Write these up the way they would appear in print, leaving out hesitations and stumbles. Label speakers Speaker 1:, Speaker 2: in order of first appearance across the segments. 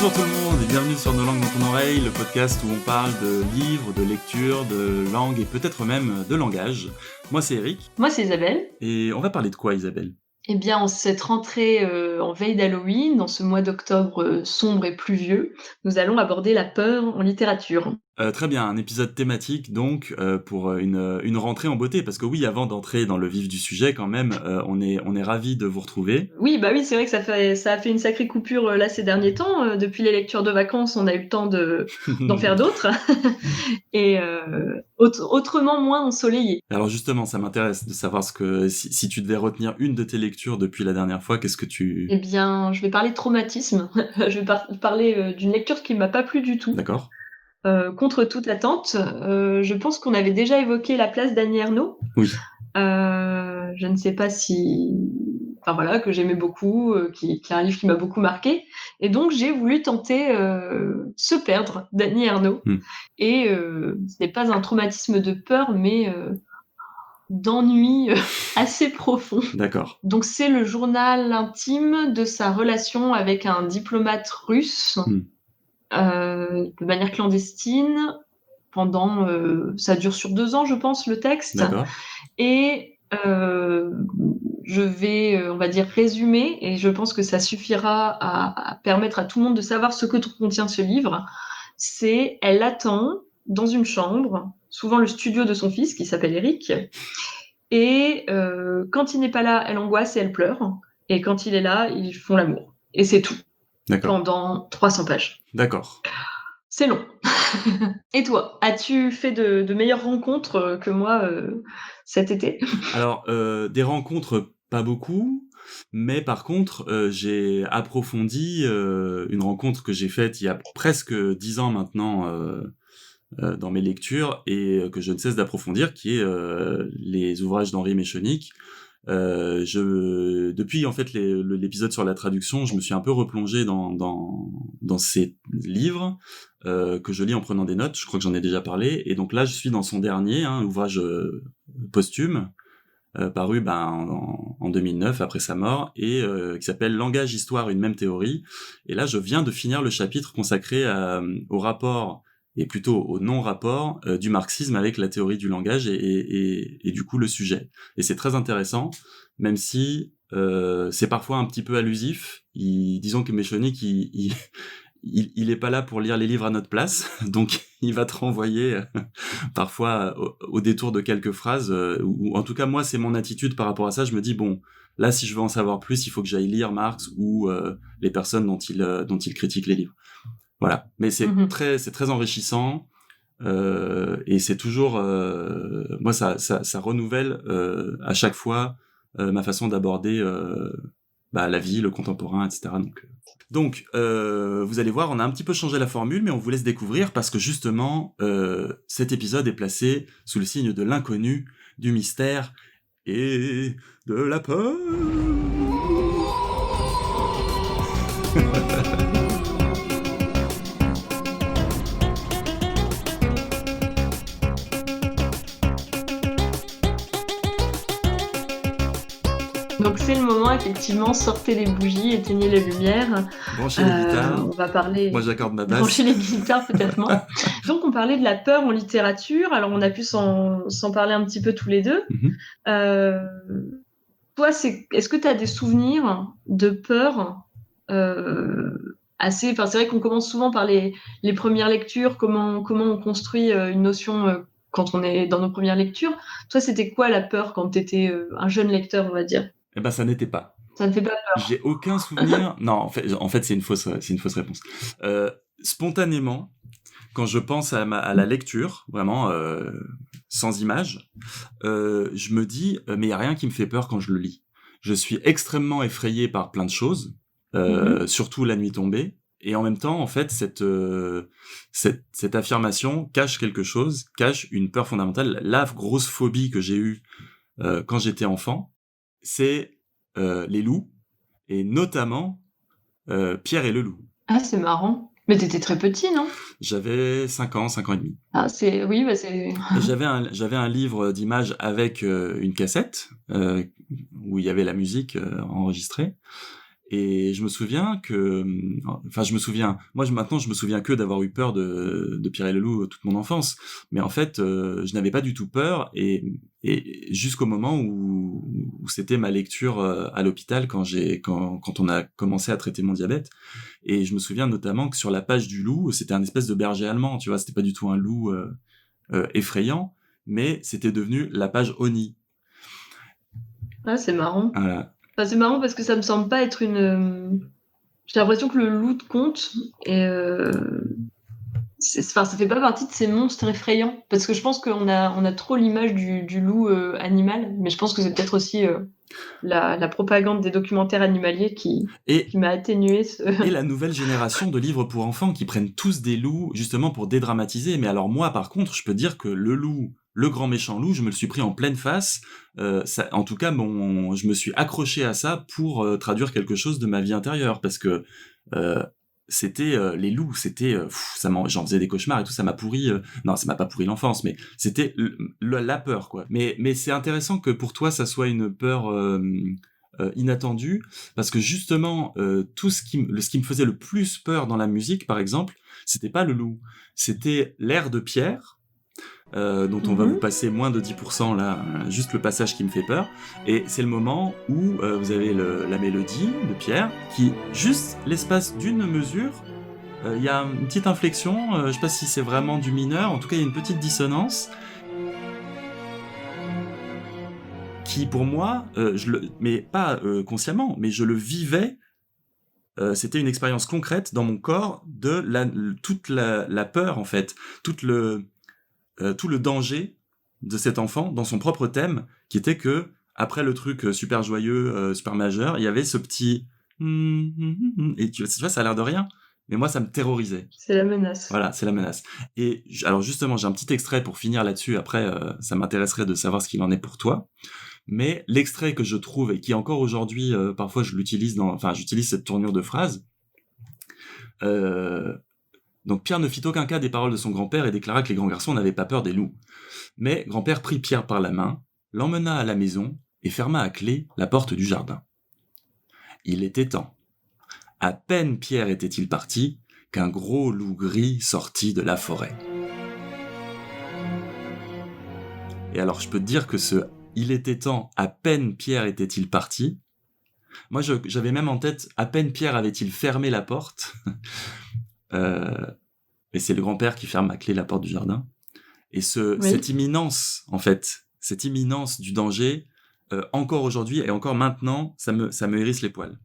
Speaker 1: Bonjour tout le monde et bienvenue sur Nos langues dans ton oreille, le podcast où on parle de livres, de lecture, de langue et peut-être même de langage. Moi c'est Eric.
Speaker 2: Moi, c'est Isabelle.
Speaker 1: Et on va parler de quoi, Isabelle ?
Speaker 2: Eh bien, en cette rentrée en veille d'Halloween, dans ce mois d'octobre sombre et pluvieux, nous allons aborder la peur en littérature.
Speaker 1: Très bien, un épisode thématique donc pour une rentrée en beauté, parce que oui, avant d'entrer dans le vif du sujet quand même, on est ravis de vous retrouver.
Speaker 2: Oui, c'est vrai que ça a fait une sacrée coupure là ces derniers temps. Depuis les lectures de vacances, on a eu le temps d'en faire d'autres. Et autrement moins ensoleillées.
Speaker 1: Alors justement, ça m'intéresse de savoir si tu devais retenir une de tes lectures depuis la dernière fois, qu'est-ce que tu...
Speaker 2: Eh bien, je vais parler de traumatisme. Je vais parler d'une lecture qui ne m'a pas plu du tout.
Speaker 1: D'accord.
Speaker 2: Contre toute attente. Je pense qu'on avait déjà évoqué La place d'Annie Ernaux.
Speaker 1: Oui.
Speaker 2: Je ne sais pas si... Enfin voilà, que j'aimais beaucoup, qui est un livre qui m'a beaucoup marqué. Et donc j'ai voulu tenter Se perdre d'Annie Ernaux. Et ce n'est pas un traumatisme de peur, mais d'ennui assez profond.
Speaker 1: D'accord.
Speaker 2: Donc c'est le journal intime de sa relation avec un diplomate russe. De manière clandestine, pendant... ça dure sur 2 ans, je pense, le texte.
Speaker 1: D'accord.
Speaker 2: Et je vais, on va dire, résumer, et je pense que ça suffira à permettre à tout le monde de savoir ce que contient ce livre. C'est, elle attend dans une chambre, souvent le studio de son fils, qui s'appelle Eric, et quand il n'est pas là, elle angoisse et elle pleure, et quand il est là, ils font l'amour. Et c'est tout.
Speaker 1: D'accord.
Speaker 2: Pendant 300 pages.
Speaker 1: D'accord.
Speaker 2: C'est long. Et toi, as-tu fait de meilleures rencontres que moi cet été ?
Speaker 1: Alors, des rencontres, pas beaucoup, mais par contre, j'ai approfondi une rencontre que j'ai faite il y a presque 10 ans maintenant dans mes lectures et que je ne cesse d'approfondir, qui est les ouvrages d'Henri Méchonic. Depuis en fait l'épisode sur la traduction, je me suis un peu replongé dans ces livres que je lis en prenant des notes. Je crois que j'en ai déjà parlé, et donc là je suis dans son dernier ouvrage posthume paru en 2009 après sa mort, et qui s'appelle Langage, Histoire, une même théorie. Et là je viens de finir le chapitre consacré au rapport, et plutôt au non-rapport du marxisme avec la théorie du langage et du coup le sujet. Et c'est très intéressant, même si c'est parfois un petit peu allusif. Disons que Méchonic, il est pas là pour lire les livres à notre place, donc il va te renvoyer parfois au détour de quelques phrases, ou en tout cas moi c'est mon attitude par rapport à ça. Je me dis bon, là si je veux en savoir plus, il faut que j'aille lire Marx ou les personnes dont il critique les livres. Voilà, mais c'est très enrichissant, et c'est toujours moi ça renouvelle à chaque fois ma façon d'aborder la vie, le contemporain, etc. Donc vous allez voir, on a un petit peu changé la formule, mais on vous laisse découvrir parce que justement cet épisode est placé sous le signe de l'inconnu, du mystère et de la peur.
Speaker 2: Donc c'est le moment, effectivement, sortez les bougies, éteignez les lumières.
Speaker 1: Branchez les guitares.
Speaker 2: On va parler...
Speaker 1: Moi j'accorde ma basse.
Speaker 2: Branchez les guitares peut-être moins. Donc on parlait de la peur en littérature, alors on a pu s'en parler un petit peu tous les deux. Toi, est-ce que tu as des souvenirs de peur assez... Enfin, c'est vrai qu'on commence souvent par les premières lectures, comment on construit une notion quand on est dans nos premières lectures. Toi, c'était quoi la peur quand tu étais un jeune lecteur, on va dire ?
Speaker 1: Eh ben, ça n'était pas.
Speaker 2: Ça ne fait pas peur.
Speaker 1: J'ai aucun souvenir. Non, en fait, c'est une fausse réponse. Spontanément, quand je pense à la lecture, vraiment sans image, je me dis, mais il y a rien qui me fait peur quand je le lis. Je suis extrêmement effrayé par plein de choses, surtout La nuit tombée. Et en même temps, en fait, cette affirmation cache quelque chose, cache une peur fondamentale. La grosse phobie que j'ai eue quand j'étais enfant, c'est les loups, et notamment Pierre et le loup.
Speaker 2: Ah, c'est marrant. Mais t'étais très petit, non ?
Speaker 1: J'avais 5 ans et demi.
Speaker 2: Ah, c'est... Oui, c'est...
Speaker 1: Et j'avais un livre d'images avec une cassette où il y avait la musique enregistrée. Et je me souviens que, maintenant je me souviens que d'avoir eu peur de Pierre et le loup toute mon enfance, mais en fait je n'avais pas du tout peur et jusqu'au moment où c'était ma lecture à l'hôpital quand on a commencé à traiter mon diabète. Et je me souviens notamment que sur la page du loup, c'était un espèce de berger allemand, tu vois, c'était pas du tout un loup effrayant, mais c'était devenu la page Oni.
Speaker 2: Ah, c'est marrant.
Speaker 1: Voilà.
Speaker 2: Enfin, c'est marrant parce que ça me semble pas être une. J'ai l'impression que le loup te compte et enfin, ça fait pas partie de ces monstres effrayants parce que je pense qu'on a trop l'image du loup animal, mais je pense que c'est peut-être aussi la propagande des documentaires animaliers qui m'a atténué
Speaker 1: Et la nouvelle génération de livres pour enfants qui prennent tous des loups justement pour dédramatiser. Mais alors moi, par contre, je peux dire que le loup, le grand méchant loup, je me le suis pris en pleine face. En tout cas, je me suis accroché à ça pour traduire quelque chose de ma vie intérieure, parce que c'était les loups, c'était j'en faisais des cauchemars et tout, ça m'a pourri. Non, ça m'a pas pourri l'enfance, mais c'était la peur, quoi. Mais c'est intéressant que pour toi, ça soit une peur inattendue, parce que justement, ce qui me faisait le plus peur dans la musique, par exemple, c'était pas le loup, c'était l'air de Pierre. Dont on va vous passer moins de 10% là, juste le passage qui me fait peur. Et c'est le moment où vous avez la mélodie de Pierre qui, juste l'espace d'une mesure, il y a une petite inflexion, je sais pas si c'est vraiment du mineur, en tout cas il y a une petite dissonance qui pour moi, mais pas consciemment, mais je le vivais. C'était une expérience concrète dans mon corps de toute la peur en fait, tout le danger de cet enfant dans son propre thème, qui était que après le truc super joyeux, super majeur, il y avait ce petit et tu vois, ça a l'air de rien, mais moi ça me terrorisait.
Speaker 2: C'est la menace.
Speaker 1: Voilà, c'est la menace. Et alors justement, j'ai un petit extrait pour finir là-dessus. Après, ça m'intéresserait de savoir ce qu'il en est pour toi. Mais l'extrait que je trouve et qui encore aujourd'hui, parfois j'utilise cette tournure de phrase. Donc Pierre ne fit aucun cas des paroles de son grand-père et déclara que les grands garçons n'avaient pas peur des loups. Mais grand-père prit Pierre par la main, l'emmena à la maison et ferma à clé la porte du jardin. Il était temps. À peine Pierre était-il parti qu'un gros loup gris sortit de la forêt. Et alors je peux te dire que il était temps, à peine Pierre était-il parti. Moi j'avais même en tête, à peine Pierre avait-il fermé la porte. Et c'est le grand-père qui ferme à clé la porte du jardin. Et cette imminence, en fait, cette imminence du danger, encore aujourd'hui et encore maintenant, ça me hérisse les poils.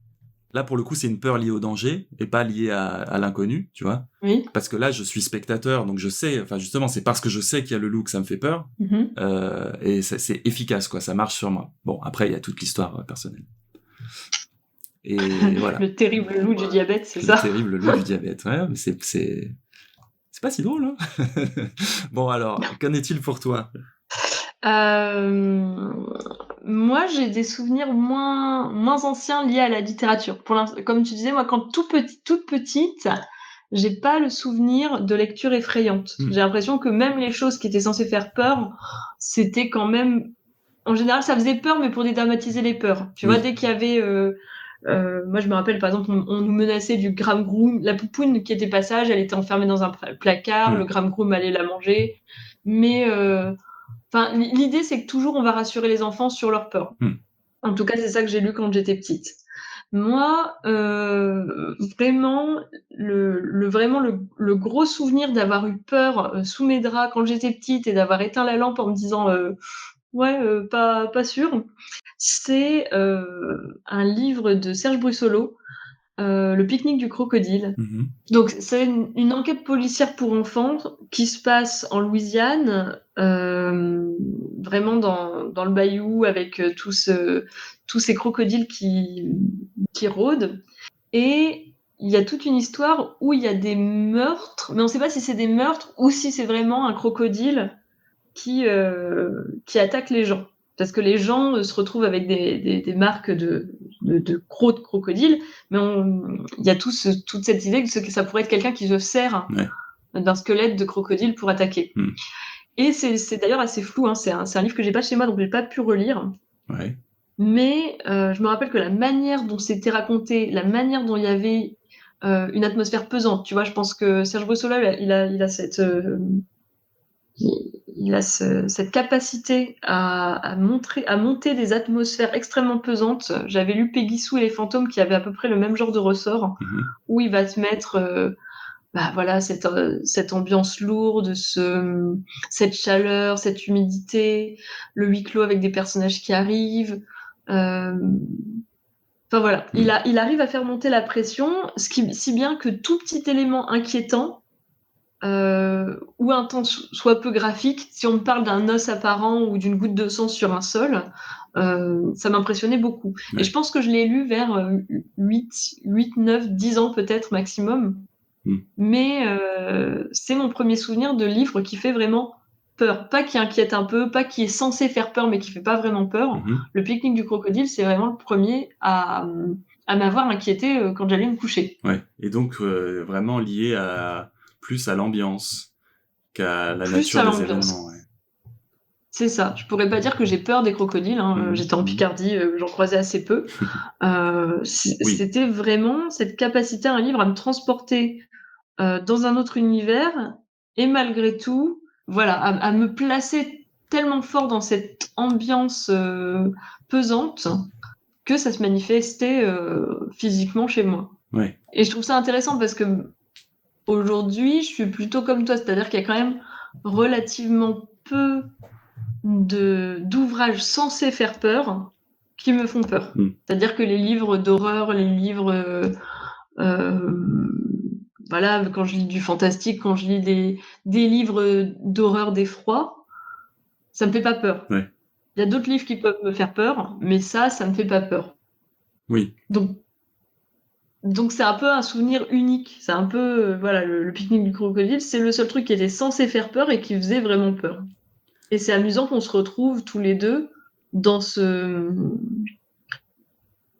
Speaker 1: Là, pour le coup, c'est une peur liée au danger et pas liée à l'inconnu, tu vois.
Speaker 2: Oui.
Speaker 1: Parce que là, je suis spectateur, donc je sais, enfin justement, c'est parce que je sais qu'il y a le loup que ça me fait peur. Et c'est efficace, quoi, ça marche sur moi. Bon, après, il y a toute l'histoire personnelle. Et voilà.
Speaker 2: Le terrible loup du diabète, c'est ça?
Speaker 1: Le terrible loup du diabète, ouais, mais c'est pas si drôle, hein. Bon, alors, qu'en est-il pour toi?
Speaker 2: Moi, j'ai des souvenirs moins anciens liés à la littérature. Comme tu disais, moi, quand toute petite, j'ai pas le souvenir de lecture effrayante. J'ai l'impression que même les choses qui étaient censées faire peur, c'était quand même... En général, ça faisait peur, mais pour dédramatiser les peurs. Tu vois, dès qu'il y avait... moi, je me rappelle, par exemple, on nous menaçait du Graham Groom. La poupoune qui était pas sage, elle était enfermée dans un placard. Le Graham Groom allait la manger. Mais... l'idée, c'est que toujours, on va rassurer les enfants sur leur peur. En tout cas, c'est ça que j'ai lu quand j'étais petite. Moi, vraiment, le gros souvenir d'avoir eu peur sous mes draps quand j'étais petite et d'avoir éteint la lampe en me disant pas sûr, c'est un livre de Serge Brussolo, Le pique-nique du crocodile. Donc c'est une enquête policière pour enfants qui se passe en Louisiane, vraiment dans le bayou, avec tous ces crocodiles qui rôdent. Et il y a toute une histoire où il y a des meurtres, mais on ne sait pas si c'est des meurtres ou si c'est vraiment un crocodile qui attaque les gens. Parce que les gens se retrouvent avec des marques de crocs de crocodile, mais il y a toute cette idée que ça pourrait être quelqu'un qui se sert d'un squelette de crocodile pour attaquer. Et c'est d'ailleurs assez flou, hein. C'est un livre que j'ai pas chez moi, donc j'ai pas pu relire.
Speaker 1: Ouais.
Speaker 2: Mais je me rappelle que la manière dont c'était raconté, la manière dont il y avait une atmosphère pesante, tu vois, je pense que Serge Brussola, il a cette cette capacité à monter des atmosphères extrêmement pesantes. J'avais lu Peggy Sue et les fantômes qui avaient à peu près le même genre de ressort, où il va te mettre bah voilà, cette ambiance lourde, cette chaleur, cette humidité, le huis clos avec des personnages qui arrivent. Enfin voilà, il arrive à faire monter la pression, si bien que tout petit élément inquiétant ou un temps soit peu graphique, si on me parle d'un os apparent ou d'une goutte de sang sur un sol, ça m'impressionnait beaucoup.
Speaker 1: Ouais.
Speaker 2: Et je pense que je l'ai lu vers 8, 9, 10 ans peut-être maximum. Mais c'est mon premier souvenir de livre qui fait vraiment peur. Pas qui inquiète un peu, pas qui est censé faire peur, mais qui fait pas vraiment peur. Le Pique-nique du crocodile, c'est vraiment le premier à m'avoir inquiété quand j'allais me coucher.
Speaker 1: Ouais. Et donc vraiment lié plus à l'ambiance qu'à la
Speaker 2: Plus
Speaker 1: nature
Speaker 2: à
Speaker 1: des
Speaker 2: l'ambiance.
Speaker 1: événements. Ouais.
Speaker 2: C'est ça. Je pourrais pas dire que j'ai peur des crocodiles. Hein. J'étais en Picardie, j'en croisais assez peu. C'était vraiment cette capacité à un livre à me transporter dans un autre univers et malgré tout, voilà, à me placer tellement fort dans cette ambiance pesante que ça se manifestait physiquement chez moi.
Speaker 1: Ouais.
Speaker 2: Et je trouve ça intéressant parce que aujourd'hui, je suis plutôt comme toi, c'est-à-dire qu'il y a quand même relativement peu d'ouvrages censés faire peur qui me font peur. C'est-à-dire que les livres d'horreur, les livres voilà, quand je lis du fantastique, quand je lis des livres d'horreur d'effroi, ça me fait pas peur.
Speaker 1: Ouais.
Speaker 2: Il y a d'autres livres qui peuvent me faire peur, mais ça me fait pas peur.
Speaker 1: Oui.
Speaker 2: Donc c'est un peu un souvenir unique. C'est un peu, voilà, le Pique-nique du crocodile, c'est le seul truc qui était censé faire peur et qui faisait vraiment peur. Et c'est amusant qu'on se retrouve tous les deux dans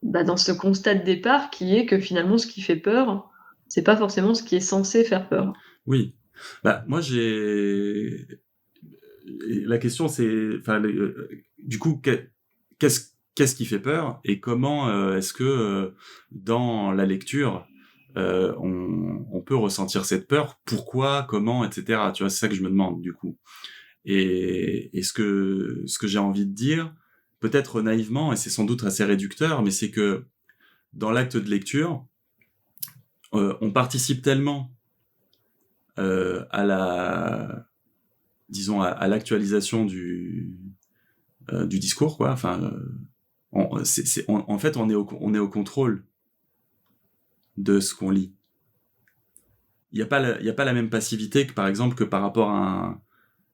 Speaker 2: dans ce constat de départ qui est que finalement, ce qui fait peur, c'est pas forcément ce qui est censé faire peur.
Speaker 1: Oui. Bah, moi, la question, c'est, enfin, du coup, qu'est-ce qui fait peur et comment est-ce que dans la lecture on peut ressentir cette peur, pourquoi, comment, etc. Tu vois, c'est ça que je me demande du coup. Et ce que j'ai envie de dire, peut-être naïvement, et c'est sans doute assez réducteur, mais c'est que dans l'acte de lecture, on participe tellement à disons, à l'actualisation du discours, quoi. Enfin, en fait, on est au contrôle de ce qu'on lit. Il y a pas la même passivité que, par exemple, que par rapport à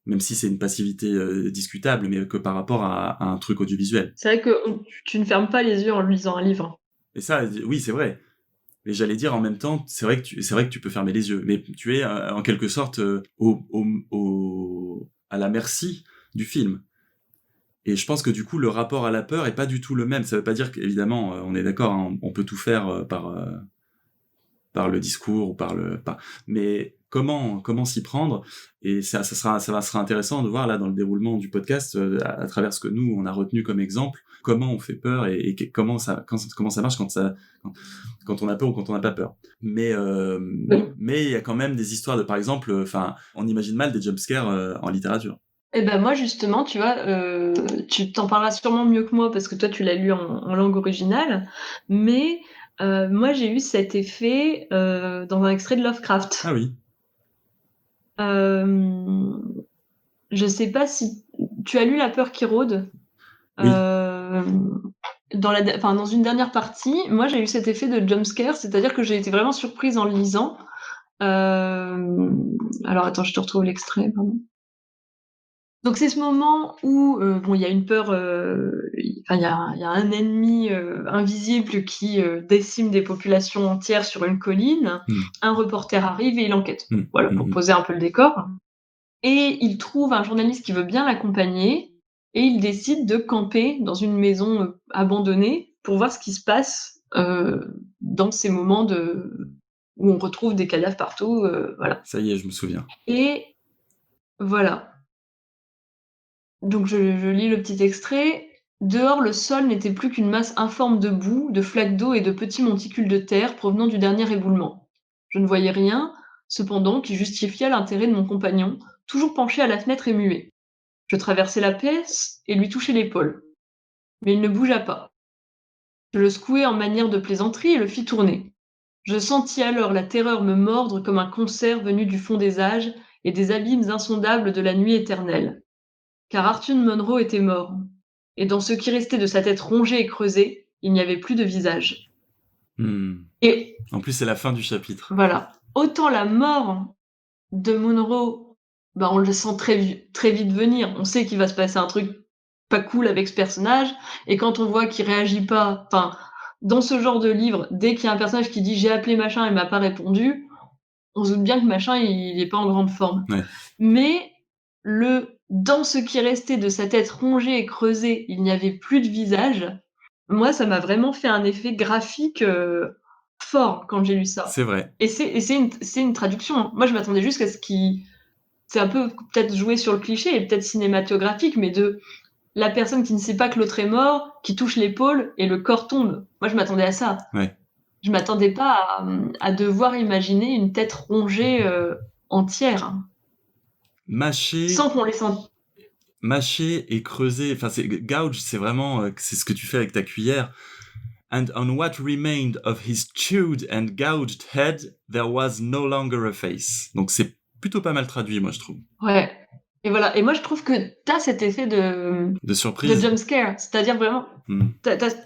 Speaker 1: même si c'est une passivité discutable, mais que par rapport à un truc audiovisuel.
Speaker 2: C'est vrai que tu ne fermes pas les yeux en lisant un livre.
Speaker 1: Et ça, oui, c'est vrai. Mais j'allais dire en même temps, c'est vrai que tu peux fermer les yeux, mais tu es en quelque sorte à la merci du film. Et je pense que du coup, le rapport à la peur est pas du tout le même. Ça veut pas dire qu'évidemment, on est d'accord, hein, on peut tout faire par le discours ou mais comment s'y prendre. Et ça sera intéressant de voir là dans le déroulement du podcast à travers ce que nous on a retenu comme exemple, comment on fait peur et comment ça marche quand on a peur ou quand on n'a pas peur. Mais il y a quand même des histoires de, par exemple, enfin, on imagine mal des jumpscares en littérature.
Speaker 2: Et ben moi justement, tu vois, tu t'en parleras sûrement mieux que moi parce que toi tu l'as lu en langue originale, mais moi j'ai eu cet effet dans un extrait de Lovecraft.
Speaker 1: Ah oui.
Speaker 2: Je sais pas si tu as lu La peur qui rôde.
Speaker 1: Oui.
Speaker 2: Dans une dernière partie, moi j'ai eu cet effet de jumpscare, c'est-à-dire que j'ai été vraiment surprise en le lisant. Alors attends, je te retrouve l'extrait, pardon. Donc c'est ce moment où bon, il y a une peur, enfin il y a un ennemi invisible qui décime des populations entières sur une colline. Un reporter arrive et il enquête. Voilà, pour poser un peu le décor. Et il trouve un journaliste qui veut bien l'accompagner et il décide de camper dans une maison abandonnée pour voir ce qui se passe dans ces moments où on retrouve des cadavres partout, voilà.
Speaker 1: Ça y est, je me souviens.
Speaker 2: Et voilà. Donc je lis le petit extrait. Dehors, le sol n'était plus qu'une masse informe de boue, de flaques d'eau et de petits monticules de terre provenant du dernier éboulement. Je ne voyais rien, cependant, qui justifiait l'intérêt de mon compagnon, toujours penché à la fenêtre et muet. Je traversai la pièce et lui touchai l'épaule. Mais il ne bougea pas. Je le secouai en manière de plaisanterie et le fis tourner. Je sentis alors la terreur me mordre comme un concert venu du fond des âges et des abîmes insondables de la nuit éternelle. Car Arthur Monroe était mort, et dans ce qui restait de sa tête rongée et creusée, il n'y avait plus de visage. Et
Speaker 1: En plus, c'est la fin du chapitre.
Speaker 2: voilà, autant la mort de Monroe, bah on le sent très vite venir. On sait qu'il va se passer un truc pas cool avec ce personnage, et quand on voit qu'il réagit pas, enfin, dans ce genre de livre, dès qu'il y a un personnage qui dit j'ai appelé machin et m'a pas répondu, on se doute bien que machin il est pas en grande forme.
Speaker 1: Ouais.
Speaker 2: Mais dans ce qui restait de sa tête rongée et creusée, il n'y avait plus de visage. Moi, ça m'a vraiment fait un effet graphique fort quand j'ai lu ça.
Speaker 1: C'est vrai.
Speaker 2: Et c'est une traduction. Hein. Moi, je m'attendais juste à ce qui, c'est un peu peut-être joué sur le cliché et peut-être cinématographique, mais de la personne qui ne sait pas que l'autre est mort, qui touche l'épaule et le corps tombe. Moi, je m'attendais à ça.
Speaker 1: Ouais.
Speaker 2: Je m'attendais pas à devoir imaginer une tête rongée entière.
Speaker 1: Mâcher,
Speaker 2: Sans qu'on les sente.
Speaker 1: mâcher et creuser. Enfin, gouge, c'est vraiment, c'est ce que tu fais avec ta cuillère. And on what remained of his chewed and gouged head, there was no longer a face. Donc c'est plutôt pas mal traduit, moi je trouve.
Speaker 2: Ouais. Et voilà. Et moi, je trouve que t'as cet effet de
Speaker 1: surprise.
Speaker 2: jump scare. C'est-à-dire vraiment,
Speaker 1: Oui,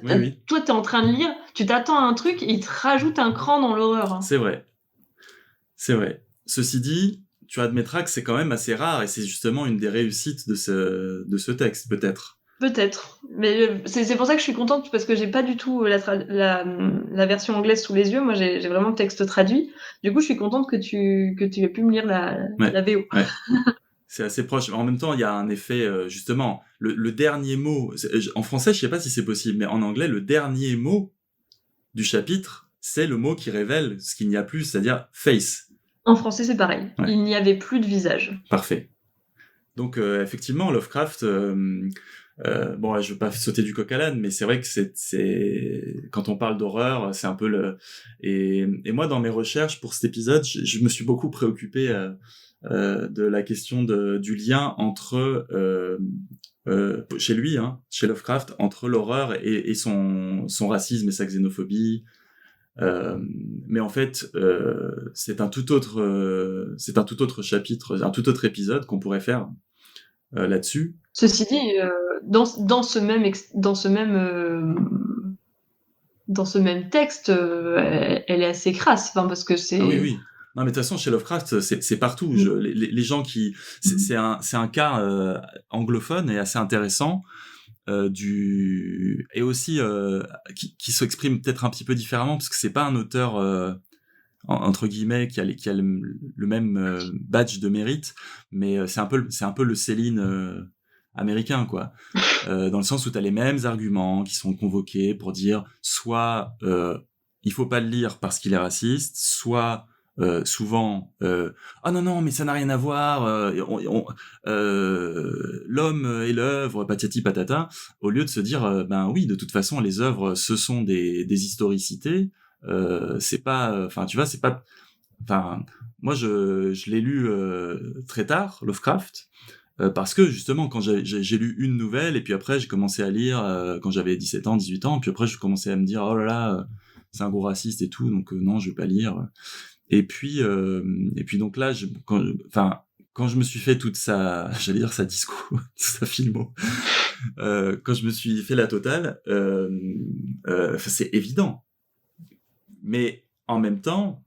Speaker 1: oui.
Speaker 2: toi, t'es en train de lire, tu t'attends à un truc, et il te rajoute un cran dans l'horreur. Hein.
Speaker 1: C'est vrai. C'est vrai. Ceci dit, tu admettras que c'est quand même assez rare et c'est justement une des réussites de ce texte, peut-être.
Speaker 2: Peut-être. Mais c'est pour ça que je suis contente, parce que j'ai pas du tout la version anglaise sous les yeux. Moi, j'ai vraiment le texte traduit. Du coup, je suis contente que tu aies pu me lire la VO.
Speaker 1: Ouais. C'est assez proche. En même temps, il y a un effet, justement, le dernier mot, en français, je sais pas si c'est possible, mais en anglais, le dernier mot du chapitre, c'est le mot qui révèle ce qu'il n'y a plus, c'est-à-dire face.
Speaker 2: En français, c'est pareil.
Speaker 1: Ouais.
Speaker 2: Il n'y avait plus de visage.
Speaker 1: Parfait. Donc, effectivement, Lovecraft, bon, je veux pas sauter du coq à l'âne, mais c'est vrai que quand on parle d'horreur, c'est un peu et moi, dans mes recherches pour cet épisode, je me suis beaucoup préoccupé de la question du lien entre chez lui, hein, chez Lovecraft, entre l'horreur et son racisme et sa xénophobie. Mais en fait, c'est un tout autre chapitre, un tout autre épisode qu'on pourrait faire là-dessus.
Speaker 2: Ceci dit, dans ce même texte, elle est assez crasse, parce que c'est.
Speaker 1: Ah oui, oui. Non, mais de toute façon, chez Lovecraft, c'est partout. Les gens qui, c'est un cas anglophone et assez intéressant. Et aussi qui s'exprime peut-être un petit peu différemment parce que c'est pas un auteur entre guillemets qui a le même badge de mérite, mais c'est un peu le Céline américain, quoi, dans le sens où t'as les mêmes arguments qui sont convoqués pour dire soit il faut pas le lire parce qu'il est raciste, soit souvent ah non mais ça n'a rien à voir, l'homme et l'œuvre patati patata, au lieu de se dire ben oui, de toute façon les œuvres ce sont des historicités, c'est pas, enfin tu vois, c'est pas, enfin moi je l'ai lu très tard, Lovecraft, parce que justement quand j'ai lu une nouvelle et puis après j'ai commencé à lire quand j'avais 17 ans, 18 ans, puis après je commençais à me dire oh là là, c'est un gros raciste et tout, donc non, je vais pas lire. Et puis donc là, quand je me suis fait toute sa, j'allais dire sa disco, sa filmo, quand je me suis fait la totale, c'est évident. Mais en même temps,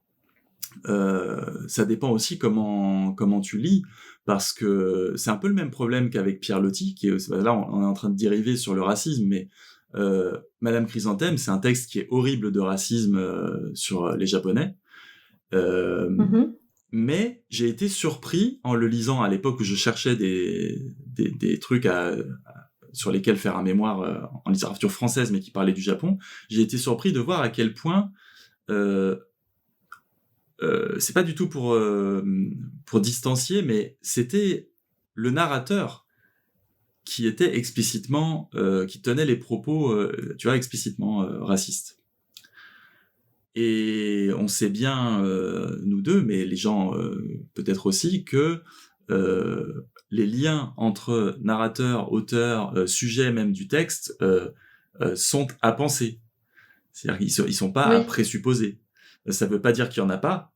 Speaker 1: ça dépend aussi comment tu lis, parce que c'est un peu le même problème qu'avec Pierre Loti, là on est en train de dériver sur le racisme, mais Madame Chrysanthème, c'est un texte qui est horrible de racisme sur les Japonais. Mais j'ai été surpris en le lisant à l'époque où je cherchais des trucs sur lesquels faire un mémoire en littérature française mais qui parlaient du Japon. J'ai été surpris de voir à quel point c'est pas du tout pour distancier, mais c'était le narrateur qui étaient explicitement, qui tenaient les propos, tu vois, explicitement racistes. Et on sait bien, nous deux, mais les gens peut-être aussi, que les liens entre narrateur, auteur, sujet même du texte sont à penser. C'est-à-dire qu'ils sont pas à
Speaker 2: Oui.
Speaker 1: présupposer. Ça veut pas dire qu'il y en a pas,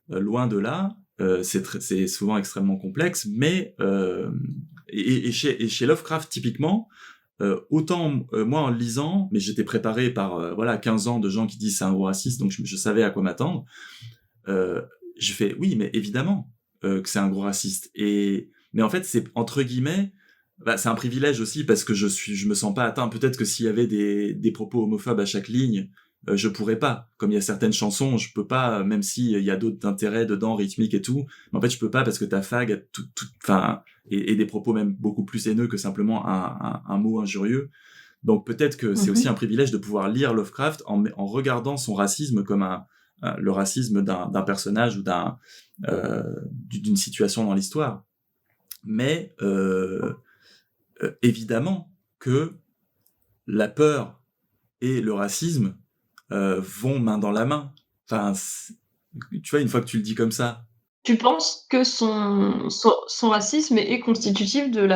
Speaker 1: loin de là. C'est souvent extrêmement complexe, mais et chez Lovecraft typiquement, autant moi en le lisant, mais j'étais préparé par 15 ans de gens qui disent c'est un gros raciste, donc je savais à quoi m'attendre. Je fais oui, mais évidemment que c'est un gros raciste. Mais en fait, c'est entre guillemets, c'est un privilège aussi parce que je me sens pas atteint. Peut-être que s'il y avait des propos homophobes à chaque ligne, je pourrais pas. Comme il y a certaines chansons, je peux pas, même s'il y a d'autres intérêts dedans, rythmiques et tout. Mais en fait, je peux pas parce que ta fag a et des propos même beaucoup plus haineux que simplement un mot injurieux. Donc peut-être que c'est aussi un privilège de pouvoir lire Lovecraft en regardant son racisme comme le racisme d'un personnage ou d'une situation dans l'histoire. Mais évidemment que la peur et le racisme vont main dans la main. Enfin, tu vois, une fois que tu le dis comme ça.
Speaker 2: Tu penses que son racisme est constitutif de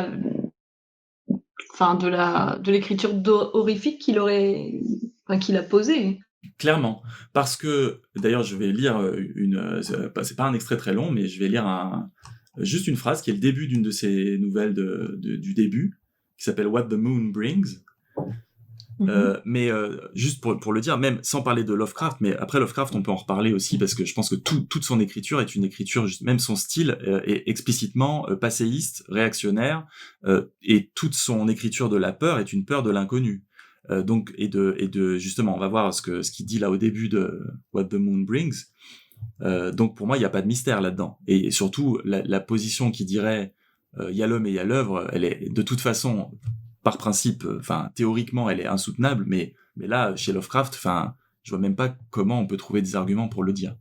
Speaker 2: l'écriture horrifique qu'il a posée?
Speaker 1: Clairement. Parce que, d'ailleurs, je vais lire c'est pas un extrait très long, mais je vais lire juste une phrase qui est le début d'une de ses nouvelles du début, qui s'appelle What the Moon Brings. Mais juste pour le dire, même sans parler de Lovecraft, mais après Lovecraft, on peut en reparler aussi parce que je pense que toute son écriture est une écriture, même son style est explicitement passéiste, réactionnaire, et toute son écriture de la peur est une peur de l'inconnu. Donc et de justement, on va voir ce qu'il dit là au début de What the Moon Brings. Donc pour moi, il n'y a pas de mystère là-dedans. Et surtout, la position qui dirait il y a l'homme et il y a l'œuvre, elle est de toute façon, par principe, théoriquement, elle est insoutenable, mais là, chez Lovecraft, je vois même pas comment on peut trouver des arguments pour le dire.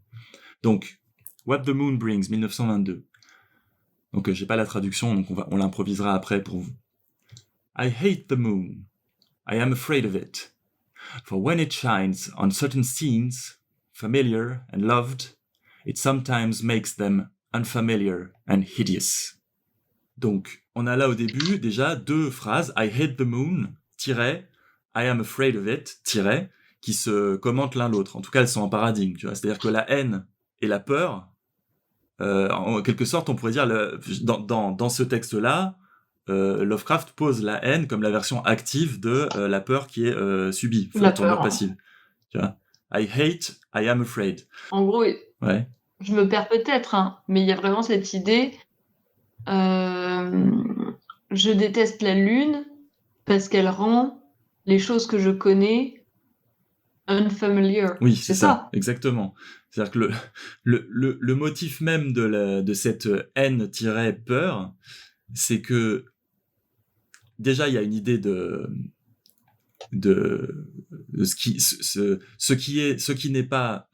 Speaker 1: Donc, What the Moon Brings, 1922. Donc, j'ai pas la traduction, donc on l'improvisera après pour vous. I hate the moon. I am afraid of it. For when it shines on certain scenes, familiar and loved, it sometimes makes them unfamiliar and hideous. Donc, on a là au début déjà deux phrases, I hate the moon, I am afraid of it, qui se commentent l'un l'autre. En tout cas, elles sont en paradigme, tu vois. C'est-à-dire que la haine et la peur, en quelque sorte, on pourrait dire, dans ce texte-là, Lovecraft pose la haine comme la version active de la peur qui est subie, la tournure passive. Tu vois. I hate, I am afraid.
Speaker 2: En gros, ouais. Je me perds peut-être, mais il y a vraiment cette idée... je déteste la lune parce qu'elle rend les choses que je connais unfamiliar.
Speaker 1: Oui, c'est ça, exactement. C'est-à-dire que le motif même de cette haine-peur, c'est que déjà il y a une idée de ce qui n'est pas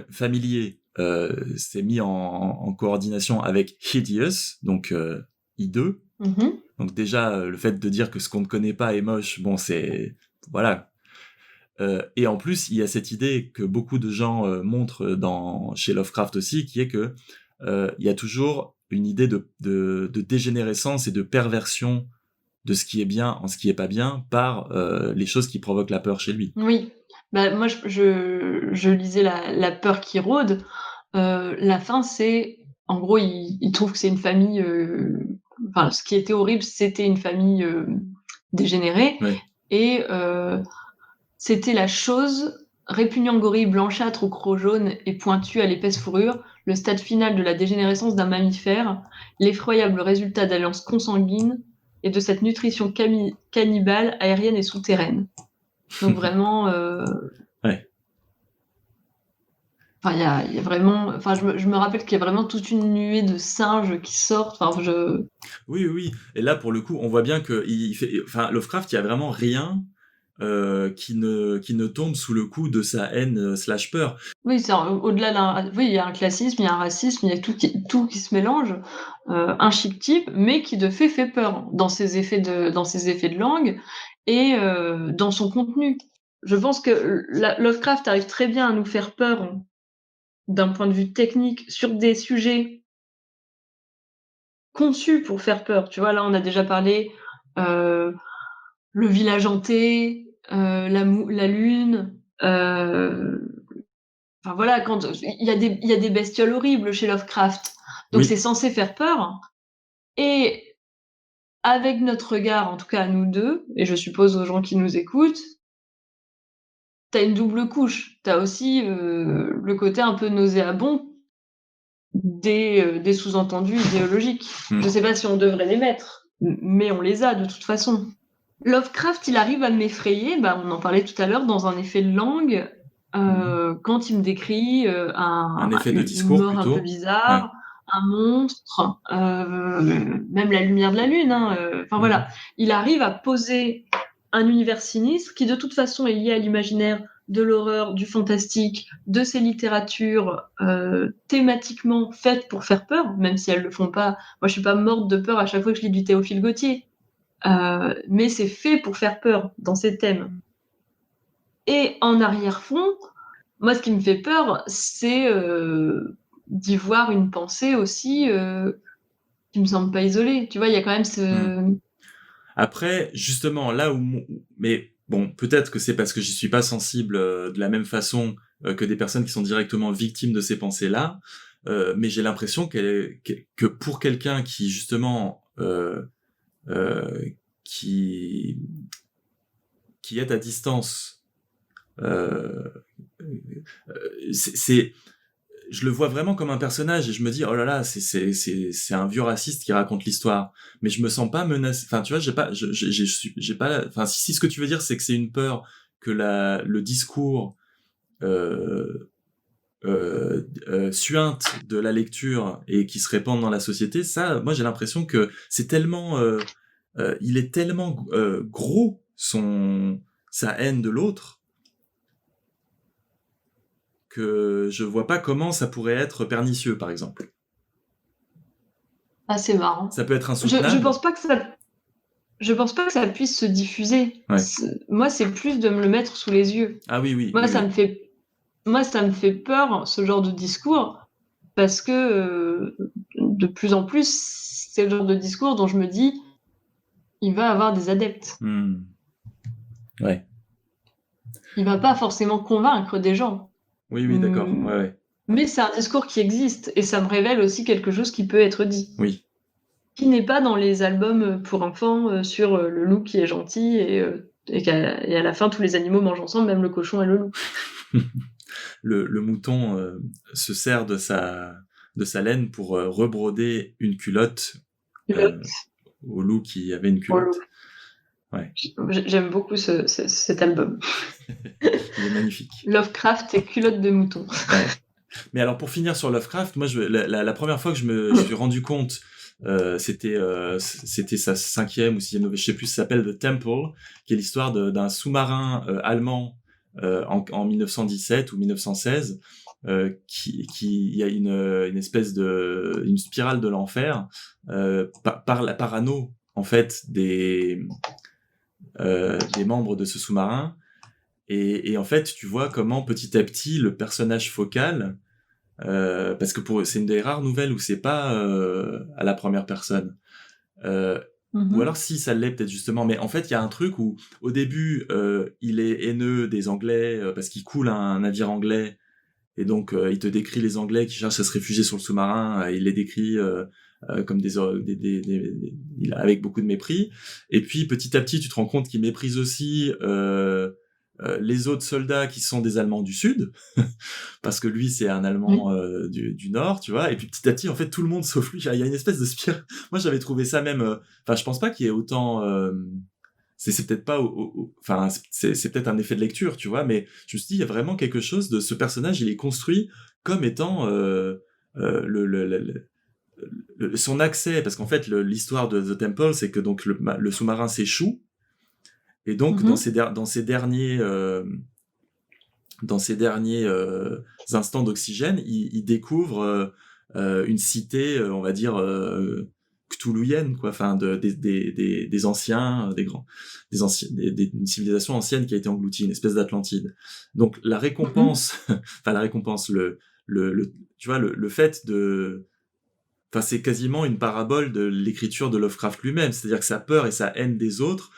Speaker 1: familier, c'est mis en coordination avec hideous, donc hideux. Donc déjà le fait de dire que ce qu'on ne connaît pas est moche, bon c'est voilà. Et en plus il y a cette idée que beaucoup de gens montrent chez Lovecraft aussi, qui est que il y a toujours une idée de dégénérescence et de perversion de ce qui est bien en ce qui est pas bien par les choses qui provoquent la peur chez lui.
Speaker 2: Oui, moi je lisais la peur qui rôde. La fin, c'est en gros il trouve que c'est une famille. Ce qui était horrible, c'était une famille dégénérée, et c'était la chose répugnant, gorille, blanchâtre, au croc jaune et pointu à l'épaisse fourrure, le stade final de la dégénérescence d'un mammifère, l'effroyable résultat d'alliances consanguines et de cette nutrition cannibale, aérienne et souterraine. Donc vraiment...
Speaker 1: ouais.
Speaker 2: Il y a vraiment... je me rappelle qu'il y a vraiment toute une nuée de singes qui sortent.
Speaker 1: Oui. Et là, pour le coup, on voit bien que Lovecraft, il y a vraiment rien qui ne tombe sous le coup de sa haine slash peur.
Speaker 2: Oui, c'est au-delà oui, il y a un classisme, il y a un racisme, il y a tout qui se mélange, un chic type, mais qui de fait peur dans ses effets de langue et dans son contenu. Je pense que Lovecraft arrive très bien à nous faire peur d'un point de vue technique sur des sujets conçus pour faire peur. Tu vois, là, on a déjà parlé, le village hanté, la lune, enfin voilà, quand il y a des bestioles horribles chez Lovecraft, donc
Speaker 1: Oui,
Speaker 2: c'est censé faire peur. Et avec notre regard, en tout cas à nous deux, et je suppose aux gens qui nous écoutent, t'as une double couche. T'as aussi le côté un peu nauséabond des sous-entendus idéologiques. Je sais pas si on devrait les mettre, mais on les a de toute façon. Lovecraft, il arrive à m'effrayer, bah, on en parlait tout à l'heure, dans un effet de langue, quand il me décrit
Speaker 1: un effet de
Speaker 2: une
Speaker 1: discours
Speaker 2: mort un peu
Speaker 1: plutôt. Ouais.
Speaker 2: bizarre, un monstre, même la lumière de la lune. Enfin voilà, il arrive à poser un univers sinistre qui de toute façon est lié à l'imaginaire, de l'horreur, du fantastique, de ces littératures thématiquement faites pour faire peur, même si elles le font pas. Moi, je suis pas morte de peur à chaque fois que je lis du Théophile Gautier. Mais c'est fait pour faire peur dans ces thèmes. Et en arrière-fond, moi, ce qui me fait peur, c'est d'y voir une pensée aussi qui me semble pas isolée. Tu vois, il y a quand même ce...
Speaker 1: Après, justement, là où... Mais bon, peut-être que c'est parce que j'y suis pas sensible de la même façon que des personnes qui sont directement victimes de ces pensées-là, mais j'ai l'impression que pour quelqu'un qui, justement, euh, qui, qui est à distance, euh, c'est je le vois vraiment comme un personnage et je me dis oh là là c'est un vieux raciste qui raconte l'histoire, mais je me sens pas menacé, enfin tu vois, j'ai pas, enfin si ce que tu veux dire c'est que c'est une peur que le discours suinte de la lecture et qui se répande dans la société, ça moi j'ai l'impression que c'est tellement il est tellement gros sa haine de l'autre que je vois pas comment ça pourrait être pernicieux, par exemple.
Speaker 2: Ah, c'est marrant.
Speaker 1: Ça peut être
Speaker 2: Je
Speaker 1: insoutenable.
Speaker 2: pense pas que ça... Je pense pas que ça puisse se diffuser.
Speaker 1: Ouais.
Speaker 2: Moi, c'est plus de me le mettre sous les yeux.
Speaker 1: Ah oui, oui,
Speaker 2: Moi,
Speaker 1: oui,
Speaker 2: ça me
Speaker 1: oui.
Speaker 2: fait, moi, ça me fait peur, ce genre de discours, parce que de plus en plus, c'est le genre de discours dont je me dis, il va avoir des adeptes.
Speaker 1: Hmm. Ouais.
Speaker 2: Il va pas forcément convaincre des gens.
Speaker 1: Oui, oui, d'accord.
Speaker 2: Hum,
Speaker 1: Ouais, ouais.
Speaker 2: Mais c'est un discours qui existe, et ça me révèle aussi quelque chose qui peut être dit,
Speaker 1: Oui.
Speaker 2: qui n'est pas dans les albums pour enfants sur le loup qui est gentil et à la fin tous les animaux mangent ensemble, même le cochon et le loup.
Speaker 1: Le mouton se sert de sa laine pour rebroder une culotte
Speaker 2: Le-
Speaker 1: euh, au loup qui avait une
Speaker 2: pour le loup.
Speaker 1: culotte. Ouais.
Speaker 2: J'aime beaucoup cet album.
Speaker 1: Il est magnifique.
Speaker 2: Lovecraft et culotte de mouton.
Speaker 1: Ouais. Mais alors pour finir sur Lovecraft, moi la première fois que je me suis rendu compte, c'était sa cinquième ou sixième nouvelle, je sais plus, ça s'appelle The Temple, qui est l'histoire d'un sous-marin allemand en 1917 ou 1916, qui il y a une espèce une spirale de l'enfer par la parano en fait des membres de ce sous-marin. Et en fait, tu vois comment petit à petit le personnage focal, parce que c'est une des rares nouvelles où c'est pas à la première personne. Euh, ou alors
Speaker 2: Mhm.
Speaker 1: si ça l'est peut-être justement, mais en fait il y a un truc où au début il est haineux des Anglais parce qu'il coule un navire anglais et donc il te décrit les Anglais qui cherchent à se réfugier sur le sous-marin, il les décrit comme avec beaucoup de mépris. Et puis petit à petit tu te rends compte qu'il méprise aussi les autres soldats qui sont des Allemands du Sud, parce que lui c'est un
Speaker 2: Oui.
Speaker 1: Allemand du Nord, tu vois, et puis petit à petit en fait tout le monde sauf lui, il y a une espèce de spirale. Moi j'avais trouvé ça même, enfin je pense pas qu'il y ait autant, c'est peut-être pas, enfin c'est peut-être un effet de lecture, tu vois, mais je me suis dit il y a vraiment quelque chose de ce personnage, il est construit comme étant euh, le, le, le, son accès, parce qu'en fait l'histoire de The Temple c'est que donc le sous-marin s'échoue Et donc,
Speaker 2: Mhm.
Speaker 1: dans ces derniers instants d'oxygène, il découvre une cité, on va dire, cthulhuienne, quoi, enfin, des anciens, une civilisation ancienne qui a été engloutie, une espèce d'Atlantide. Donc, la
Speaker 2: Mhm.
Speaker 1: récompense, enfin, la récompense, tu vois, le fait de, enfin, c'est quasiment une parabole de l'écriture de Lovecraft lui-même, c'est-à-dire que sa peur et sa haine des autres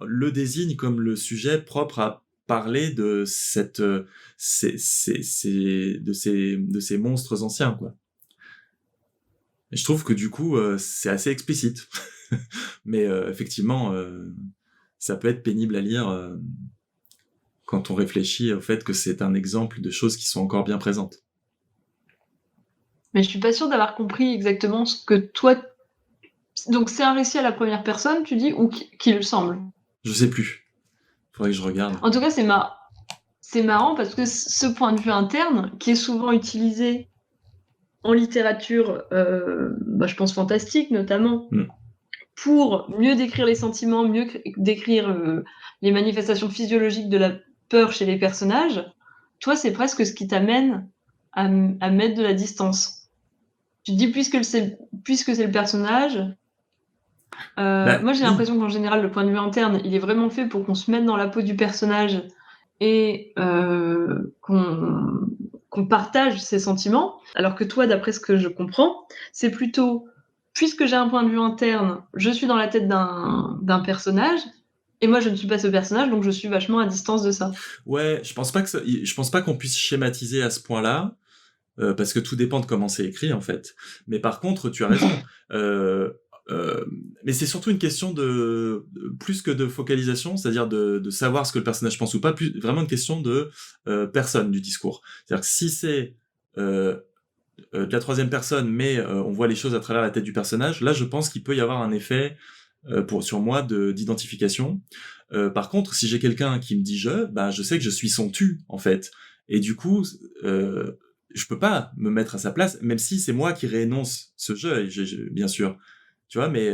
Speaker 1: le désignent comme le sujet propre à parler de de ces monstres anciens, quoi. Et je trouve que du coup, c'est assez explicite. Mais effectivement, ça peut être pénible à lire quand on réfléchit au fait que c'est un exemple de choses qui sont encore bien présentes.
Speaker 2: Mais je suis pas sûre d'avoir compris exactement ce que toi. Donc c'est un récit à la première personne, tu dis, ou qui le semble.
Speaker 1: Je sais plus. Faudrait que je regarde.
Speaker 2: En tout cas, c'est marrant parce que ce point de vue interne, qui est souvent utilisé en littérature, je pense fantastique notamment,
Speaker 1: Mm.
Speaker 2: pour mieux décrire les sentiments, mieux décrire les manifestations physiologiques de la peur chez les personnages, toi, c'est presque ce qui t'amène à mettre de la distance. Tu te dis, puisque c'est le personnage,
Speaker 1: Bah
Speaker 2: moi j'ai
Speaker 1: oui.
Speaker 2: l'impression qu'en général, le point de vue interne, il est vraiment fait pour qu'on se mette dans la peau du personnage et qu'on partage ses sentiments, alors que toi, d'après ce que je comprends, c'est plutôt, puisque j'ai un point de vue interne, je suis dans la tête d'un personnage, et moi je ne suis pas ce personnage, donc je suis vachement à distance de ça.
Speaker 1: Ouais, je pense pas qu'on puisse schématiser à ce point-là. Parce que tout dépend de comment c'est écrit en fait. Mais par contre, tu as raison. Euh, mais c'est surtout une question plus que de focalisation, c'est-à-dire de savoir ce que le personnage pense ou pas, plus vraiment une question de personne du discours. C'est-à-dire que si c'est de la troisième personne, mais on voit les choses à travers la tête du personnage, là je pense qu'il peut y avoir un effet sur moi d'identification. Par contre, si j'ai quelqu'un qui me dit bah je sais que je suis son tu en fait, et du coup je peux pas me mettre à sa place, même si c'est moi qui réénonce ce jeu, et bien sûr, tu vois, mais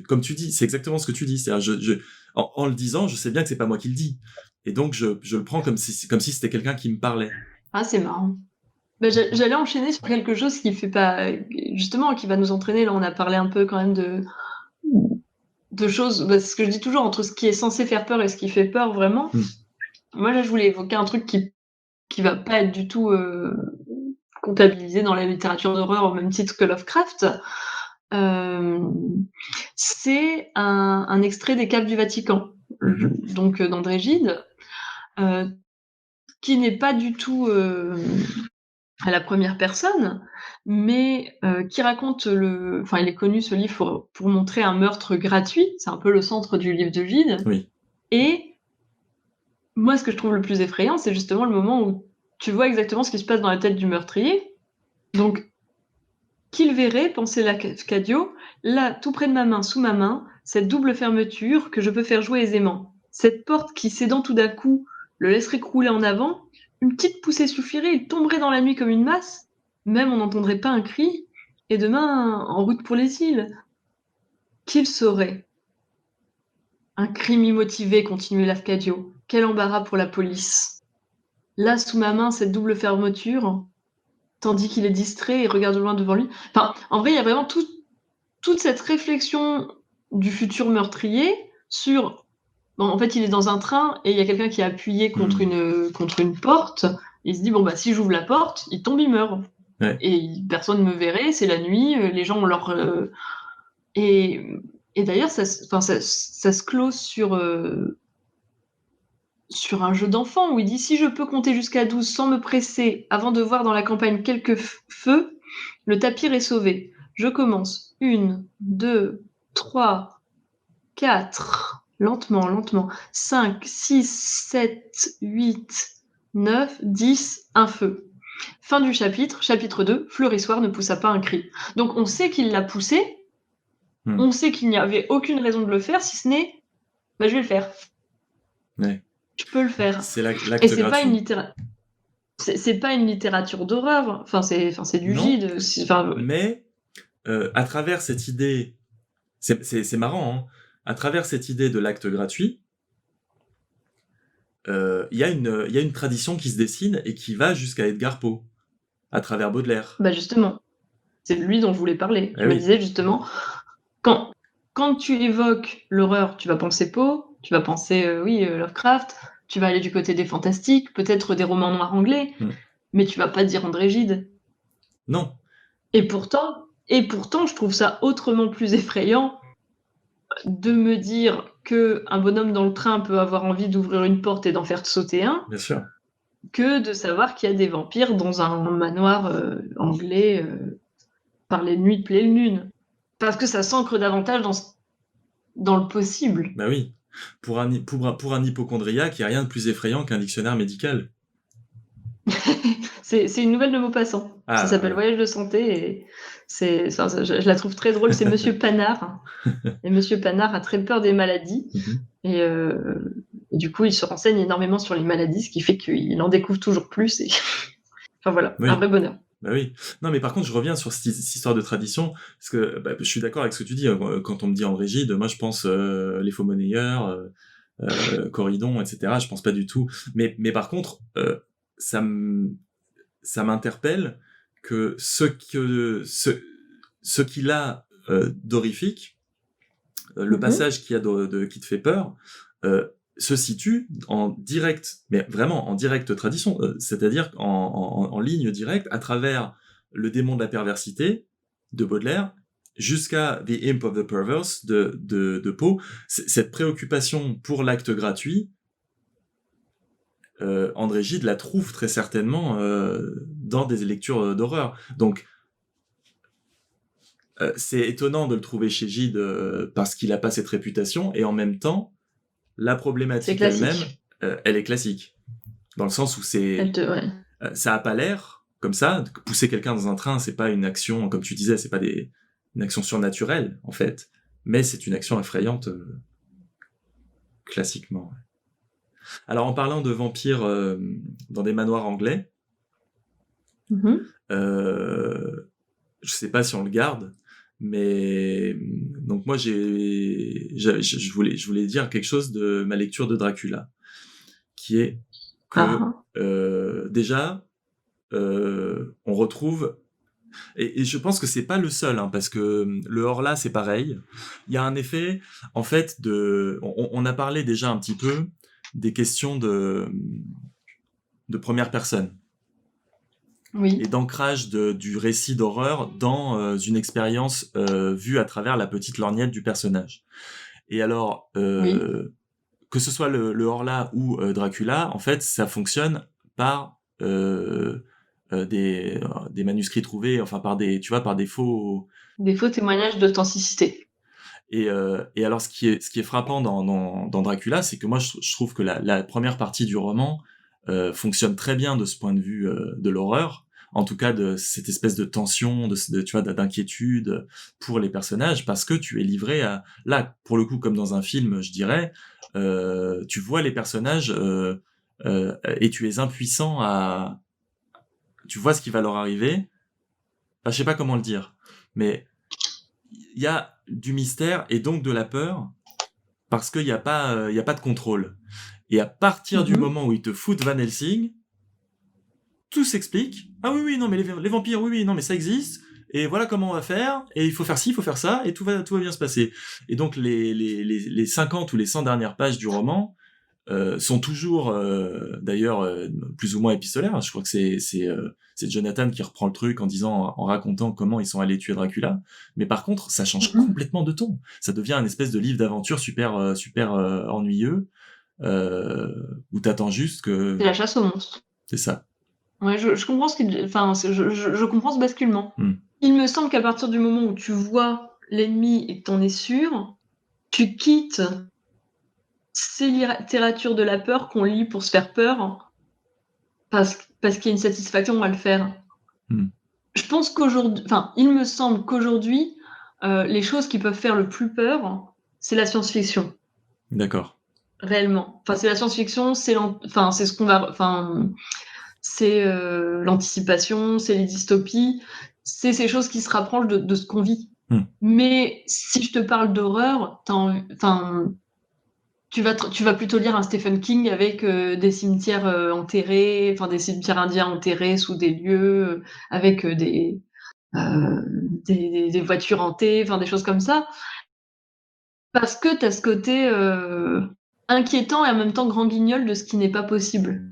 Speaker 1: comme tu dis, c'est exactement ce que tu dis, c'est-à-dire en le disant, je sais bien que c'est pas moi qui le dis, et donc je le prends comme si c'était quelqu'un qui me parlait.
Speaker 2: Ah, c'est marrant. J'allais enchaîner sur quelque chose qui fait pas, justement, qui va nous entraîner. Là, on a parlé un peu quand même de choses, c'est ce que je dis toujours, entre ce qui est censé faire peur et ce qui fait peur vraiment.
Speaker 1: Hmm.
Speaker 2: Moi, là, je voulais évoquer un truc qui va pas être du tout comptabilisé dans la littérature d'horreur au même titre que Lovecraft. Euh, c'est un extrait des Caves du Vatican,
Speaker 1: Mhm.
Speaker 2: donc d'André Gide, euh, qui n'est pas du tout à la première personne, mais qui raconte Enfin, il est connu ce livre pour montrer un meurtre gratuit. C'est un peu le centre du livre de Gide.
Speaker 1: Oui.
Speaker 2: Et moi, ce que je trouve le plus effrayant, c'est justement le moment où tu vois exactement ce qui se passe dans la tête du meurtrier. Donc, qu'il verrait, pensait Lafcadio, là, tout près de ma main, sous ma main, cette double fermeture que je peux faire jouer aisément. Cette porte qui, cédant tout d'un coup, le laisserait crouler en avant, une petite poussée suffirait, il tomberait dans la nuit comme une masse, même on n'entendrait pas un cri, et demain, en route pour les îles. Qu'il saurait? Un crime immotivé, continuait Lafcadio. Quel embarras pour la police. Là, sous ma main, cette double fermeture, tandis qu'il est distrait et regarde loin devant lui. Enfin, en vrai, il y a vraiment toute cette réflexion du futur meurtrier sur... Bon, en fait, il est dans un train et il y a quelqu'un qui est appuyé
Speaker 1: Hmm.
Speaker 2: contre une porte. Il se dit, bon, bah, si j'ouvre la porte, il tombe, il meurt.
Speaker 1: Ouais.
Speaker 2: Et personne ne me verrait, c'est la nuit, les gens ont leur... Et, et d'ailleurs, ça se close sur un jeu d'enfant où il dit, si je peux compter jusqu'à 12 sans me presser avant de voir dans la campagne quelques feux, le tapir est sauvé. Je commence. 1, 2, 3, 4, lentement, lentement. 5, 6, 7, 8, 9, 10, un feu. Fin du chapitre, chapitre 2, Fleurissoir ne poussa pas un cri. Donc on sait qu'il l'a poussé,
Speaker 1: Hmm.
Speaker 2: on sait qu'il n'y avait aucune raison de le faire, si ce n'est, je vais le faire.
Speaker 1: Ouais.
Speaker 2: Je peux le faire.
Speaker 1: C'est
Speaker 2: Et
Speaker 1: l'acte
Speaker 2: c'est pas une
Speaker 1: gratuit.
Speaker 2: littérature. C'est pas une littérature d'horreur, c'est du
Speaker 1: Non,
Speaker 2: Gide. Enfin,
Speaker 1: mais à travers cette idée, c'est marrant, hein, à travers cette idée de l'acte gratuit, il y a une tradition qui se dessine et qui va jusqu'à Edgar Poe, à travers Baudelaire.
Speaker 2: Bah justement, c'est lui dont je voulais parler. Je
Speaker 1: Eh
Speaker 2: me
Speaker 1: oui.
Speaker 2: disais justement, quand tu évoques l'horreur, tu vas penser Poe, tu vas penser Lovecraft, tu vas aller du côté des fantastiques, peut-être des romans noirs anglais, mais tu vas pas dire André Gide.
Speaker 1: Non.
Speaker 2: Et pourtant, je trouve ça autrement plus effrayant de me dire que un bonhomme dans le train peut avoir envie d'ouvrir une porte et d'en faire sauter un,
Speaker 1: Bien sûr.
Speaker 2: que de savoir qu'il y a des vampires dans un manoir anglais par les nuits de pleine lune. Parce que ça s'ancre davantage dans le possible.
Speaker 1: Bah oui. Pour un hypocondriaque, il n'y a rien de plus effrayant qu'un dictionnaire médical.
Speaker 2: C'est une nouvelle de Maupassant. Ça s'appelle Voyage de santé et je la trouve très drôle. C'est Monsieur Panard. Et Monsieur Panard a très peur des maladies. Et du coup, il se renseigne énormément sur les maladies, ce qui fait qu'il en découvre toujours plus. Et enfin voilà, un vrai bonheur.
Speaker 1: Bah oui. Non, mais par contre, je reviens sur cette histoire de tradition, parce que je suis d'accord avec ce que tu dis. Quand on me dit André Gide, moi je pense les faux monnayeurs, Corridon, etc. Je pense pas du tout. Mais par contre, ça m'interpelle que ce qu'il a d'horrifique, le passage qu'il y a qui te fait peur, se situe en direct, mais vraiment en directe tradition, c'est-à-dire en ligne directe, à travers le démon de la perversité de Baudelaire, jusqu'à The Imp of the Perverse de Poe. Cette préoccupation pour l'acte gratuit, André Gide la trouve très certainement dans des lectures d'horreur. Donc, c'est étonnant de le trouver chez Gide parce qu'il n'a pas cette réputation, et en même temps, la problématique elle-même, elle est classique. Dans le sens où ça a pas l'air, comme ça, pousser quelqu'un dans un train, c'est pas une action, comme tu disais, c'est pas une action surnaturelle, en fait, mais c'est une action effrayante, classiquement. Alors, en parlant de vampires dans des manoirs anglais, je sais pas si on le garde, mais donc moi je voulais dire quelque chose de ma lecture de Dracula, qui est que déjà on retrouve, et je pense que c'est pas le seul, hein, parce que le Horla c'est pareil, il y a un effet en fait on a parlé déjà un petit peu des questions de première personne.
Speaker 2: Oui.
Speaker 1: Et d'ancrage du récit d'horreur dans une expérience vue à travers la petite lorgnette du personnage. Et alors, que ce soit le Horla ou Dracula, en fait, ça fonctionne par des manuscrits trouvés, enfin par des faux...
Speaker 2: Des faux témoignages d'authenticité.
Speaker 1: Et alors, ce qui est frappant dans Dracula, c'est que moi, je trouve que la première partie du roman fonctionne très bien de ce point de vue de l'horreur, en tout cas de cette espèce de tension, d'inquiétude pour les personnages, parce que tu es livré à, là, pour le coup, comme dans un film, je dirais, tu vois les personnages et tu es impuissant tu vois ce qui va leur arriver. Enfin, je sais pas comment le dire, mais il y a du mystère et donc de la peur, parce qu'il y a pas de contrôle. Et à partir du moment où ils te foutent Van Helsing, tout s'explique. Ah oui, non, mais les vampires, oui, non, mais ça existe. Et voilà comment on va faire. Et il faut faire ci, il faut faire ça. Et tout va bien se passer. Et donc, les 50 ou les 100 dernières pages du roman sont toujours, d'ailleurs, plus ou moins épistolaires. Je crois que c'est Jonathan qui reprend le truc en racontant comment ils sont allés tuer Dracula. Mais par contre, ça change complètement de ton. Ça devient une espèce de livre d'aventure super ennuyeux. Où t'attends juste que...
Speaker 2: C'est la chasse aux monstres.
Speaker 1: C'est ça.
Speaker 2: Ouais, je comprends je comprends ce basculement. Il me semble qu'à partir du moment où tu vois l'ennemi et que t'en es sûr, tu quittes ces littératures de la peur qu'on lit pour se faire peur, parce qu'il y a une satisfaction à le faire. Je pense qu'aujourd'hui, il me semble qu'aujourd'hui, les choses qui peuvent faire le plus peur, c'est la science-fiction.
Speaker 1: D'accord.
Speaker 2: Réellement. C'est la science-fiction, c'est ce qu'on va, c'est l'anticipation, c'est les dystopies, c'est ces choses qui se rapprochent de ce qu'on vit. Mais si je te parle d'horreur, Tu vas plutôt lire un Stephen King avec des cimetières enterrés, enfin des cimetières indiens enterrés sous des lieux, avec des voitures hantées, enfin des choses comme ça. Parce que tu as ce côté inquiétant et en même temps grand guignol de ce qui n'est pas possible.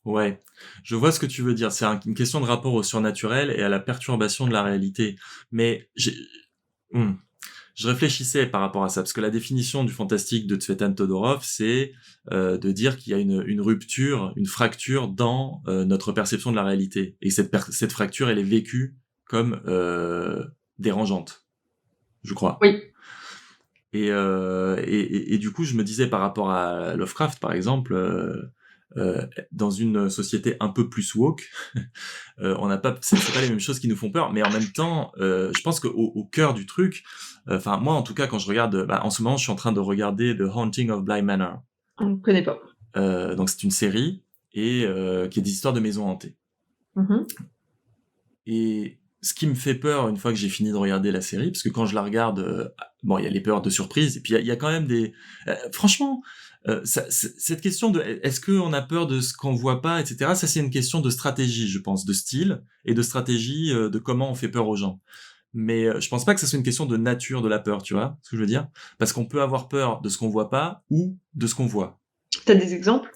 Speaker 1: Ouais, je vois ce que tu veux dire. C'est une question de rapport au surnaturel et à la perturbation de la réalité. Mais Hmm. Je réfléchissais par rapport à ça, parce que la définition du fantastique de Tsvetan Todorov, c'est de dire qu'il y a une rupture, une fracture dans notre perception de la réalité. Et cette fracture, elle est vécue comme dérangeante, je crois.
Speaker 2: Oui.
Speaker 1: Et du coup, je me disais par rapport à Lovecraft, par exemple, dans une société un peu plus woke, on n'a pas, c'est pas les mêmes choses qui nous font peur, mais en même temps, je pense qu'au cœur du truc, enfin moi en tout cas quand je regarde, en ce moment je suis en train de regarder The Haunting of Bly Manor.
Speaker 2: On ne connaît pas.
Speaker 1: Donc c'est une série et qui est des histoires de maisons hantées.
Speaker 2: Mm-hmm.
Speaker 1: Et ce qui me fait peur une fois que j'ai fini de regarder la série, parce que quand je la regarde, bon, il y a les peurs de surprise, et puis il y a quand même des... franchement, cette question de est-ce qu'on a peur de ce qu'on voit pas, etc., ça c'est une question de stratégie, je pense, de style, et de stratégie de comment on fait peur aux gens. Mais je pense pas que ça soit une question de nature de la peur, tu vois ce que je veux dire? Parce qu'on peut avoir peur de ce qu'on voit pas, ou de ce qu'on voit.
Speaker 2: T'as des exemples?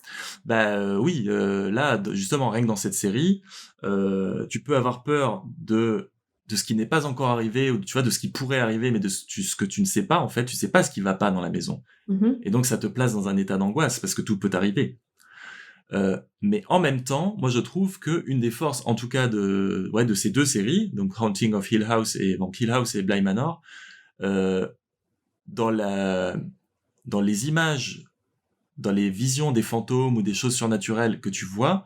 Speaker 1: Oui, là, justement, rien que dans cette série, tu peux avoir peur de ce qui n'est pas encore arrivé, ou tu vois, de ce qui pourrait arriver, mais ce que tu ne sais pas, en fait, tu sais pas ce qui va pas dans la maison.
Speaker 2: Mm-hmm.
Speaker 1: Et donc, ça te place dans un état d'angoisse, parce que tout peut arriver. Mais en même temps, moi, je trouve que une des forces, en tout cas, de ces deux séries, donc Haunting of Hill House et Bly Manor, euh, dans dans les images, dans les visions des fantômes ou des choses surnaturelles que tu vois,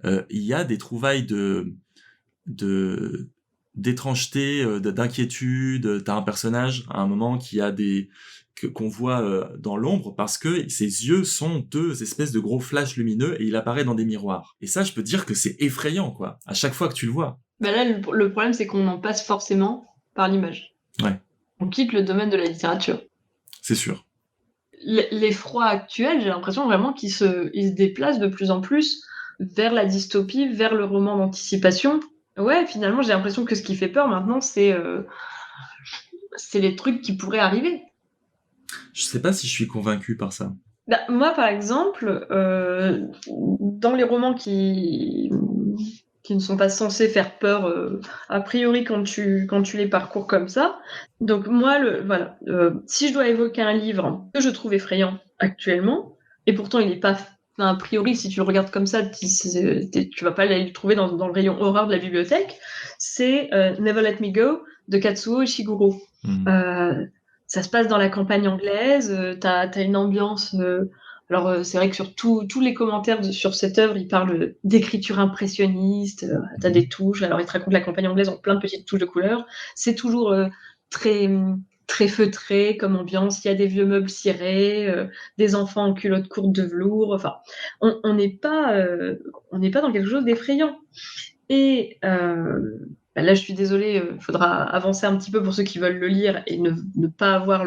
Speaker 1: il y a des trouvailles de d'étrangeté, d'inquiétude. T'as un personnage à un moment qui a qu'on voit dans l'ombre parce que ses yeux sont deux espèces de gros flashs lumineux et il apparaît dans des miroirs. Et ça, je peux dire que c'est effrayant, quoi, à chaque fois que tu le vois.
Speaker 2: Là, le problème, c'est qu'on en passe forcément par l'image.
Speaker 1: Ouais.
Speaker 2: On quitte le domaine de la littérature.
Speaker 1: C'est sûr.
Speaker 2: L'effroi actuel, j'ai l'impression vraiment qu'il se déplace de plus en plus vers la dystopie, vers le roman d'anticipation. Ouais, finalement, j'ai l'impression que ce qui fait peur maintenant, c'est les trucs qui pourraient arriver.
Speaker 1: Je sais pas si je suis convaincu par ça.
Speaker 2: Moi, par exemple, dans les romans qui ne sont pas censés faire peur, a priori, quand tu les parcours comme ça. Donc moi, voilà, si je dois évoquer un livre que je trouve effrayant actuellement, et pourtant il n'est pas... a priori, si tu le regardes comme ça, tu vas pas le trouver dans le rayon horreur de la bibliothèque, c'est Never Let Me Go de Katsuo Ishiguro. Ça se passe dans la campagne anglaise, t'as une ambiance... alors c'est vrai que sur tous les commentaires sur cette œuvre, ils parlent d'écriture impressionniste, t'as des touches, alors ils te racontent la campagne anglaise en plein de petites touches de couleurs. C'est toujours très, très feutré comme ambiance, il y a des vieux meubles cirés, des enfants en culottes courtes de velours, enfin, on n'est pas dans quelque chose d'effrayant. Et là, je suis désolée, il faudra avancer un petit peu pour ceux qui veulent le lire et ne pas avoir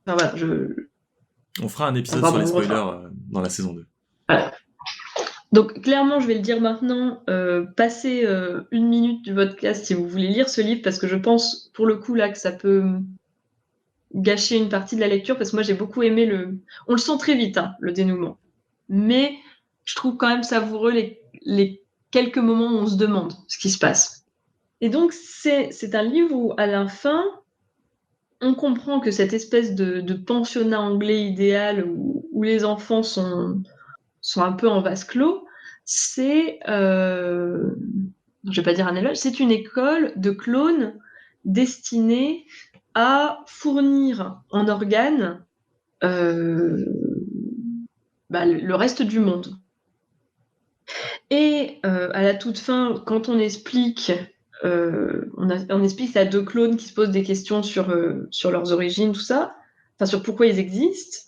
Speaker 2: enfin, voilà,
Speaker 1: On fera un épisode sur les spoilers dans la saison 2.
Speaker 2: Voilà. Donc clairement, je vais le dire maintenant, passez 1 minute du podcast si vous voulez lire ce livre, parce que je pense pour le coup là que ça peut gâcher une partie de la lecture, parce que moi j'ai beaucoup aimé on le sent très vite, hein, le dénouement. Mais je trouve quand même savoureux les quelques moments où on se demande ce qui se passe. Et donc c'est un livre où à la fin, on comprend que cette espèce de pensionnat anglais idéal où les enfants sont un peu en vase clos, c'est, je vais pas dire un élève, c'est une école de clones destinée à fournir en organes le reste du monde. Et à la toute fin, quand on explique, on explique qu'il y a 2 clones qui se posent des questions sur leurs origines, tout ça, enfin sur pourquoi ils existent.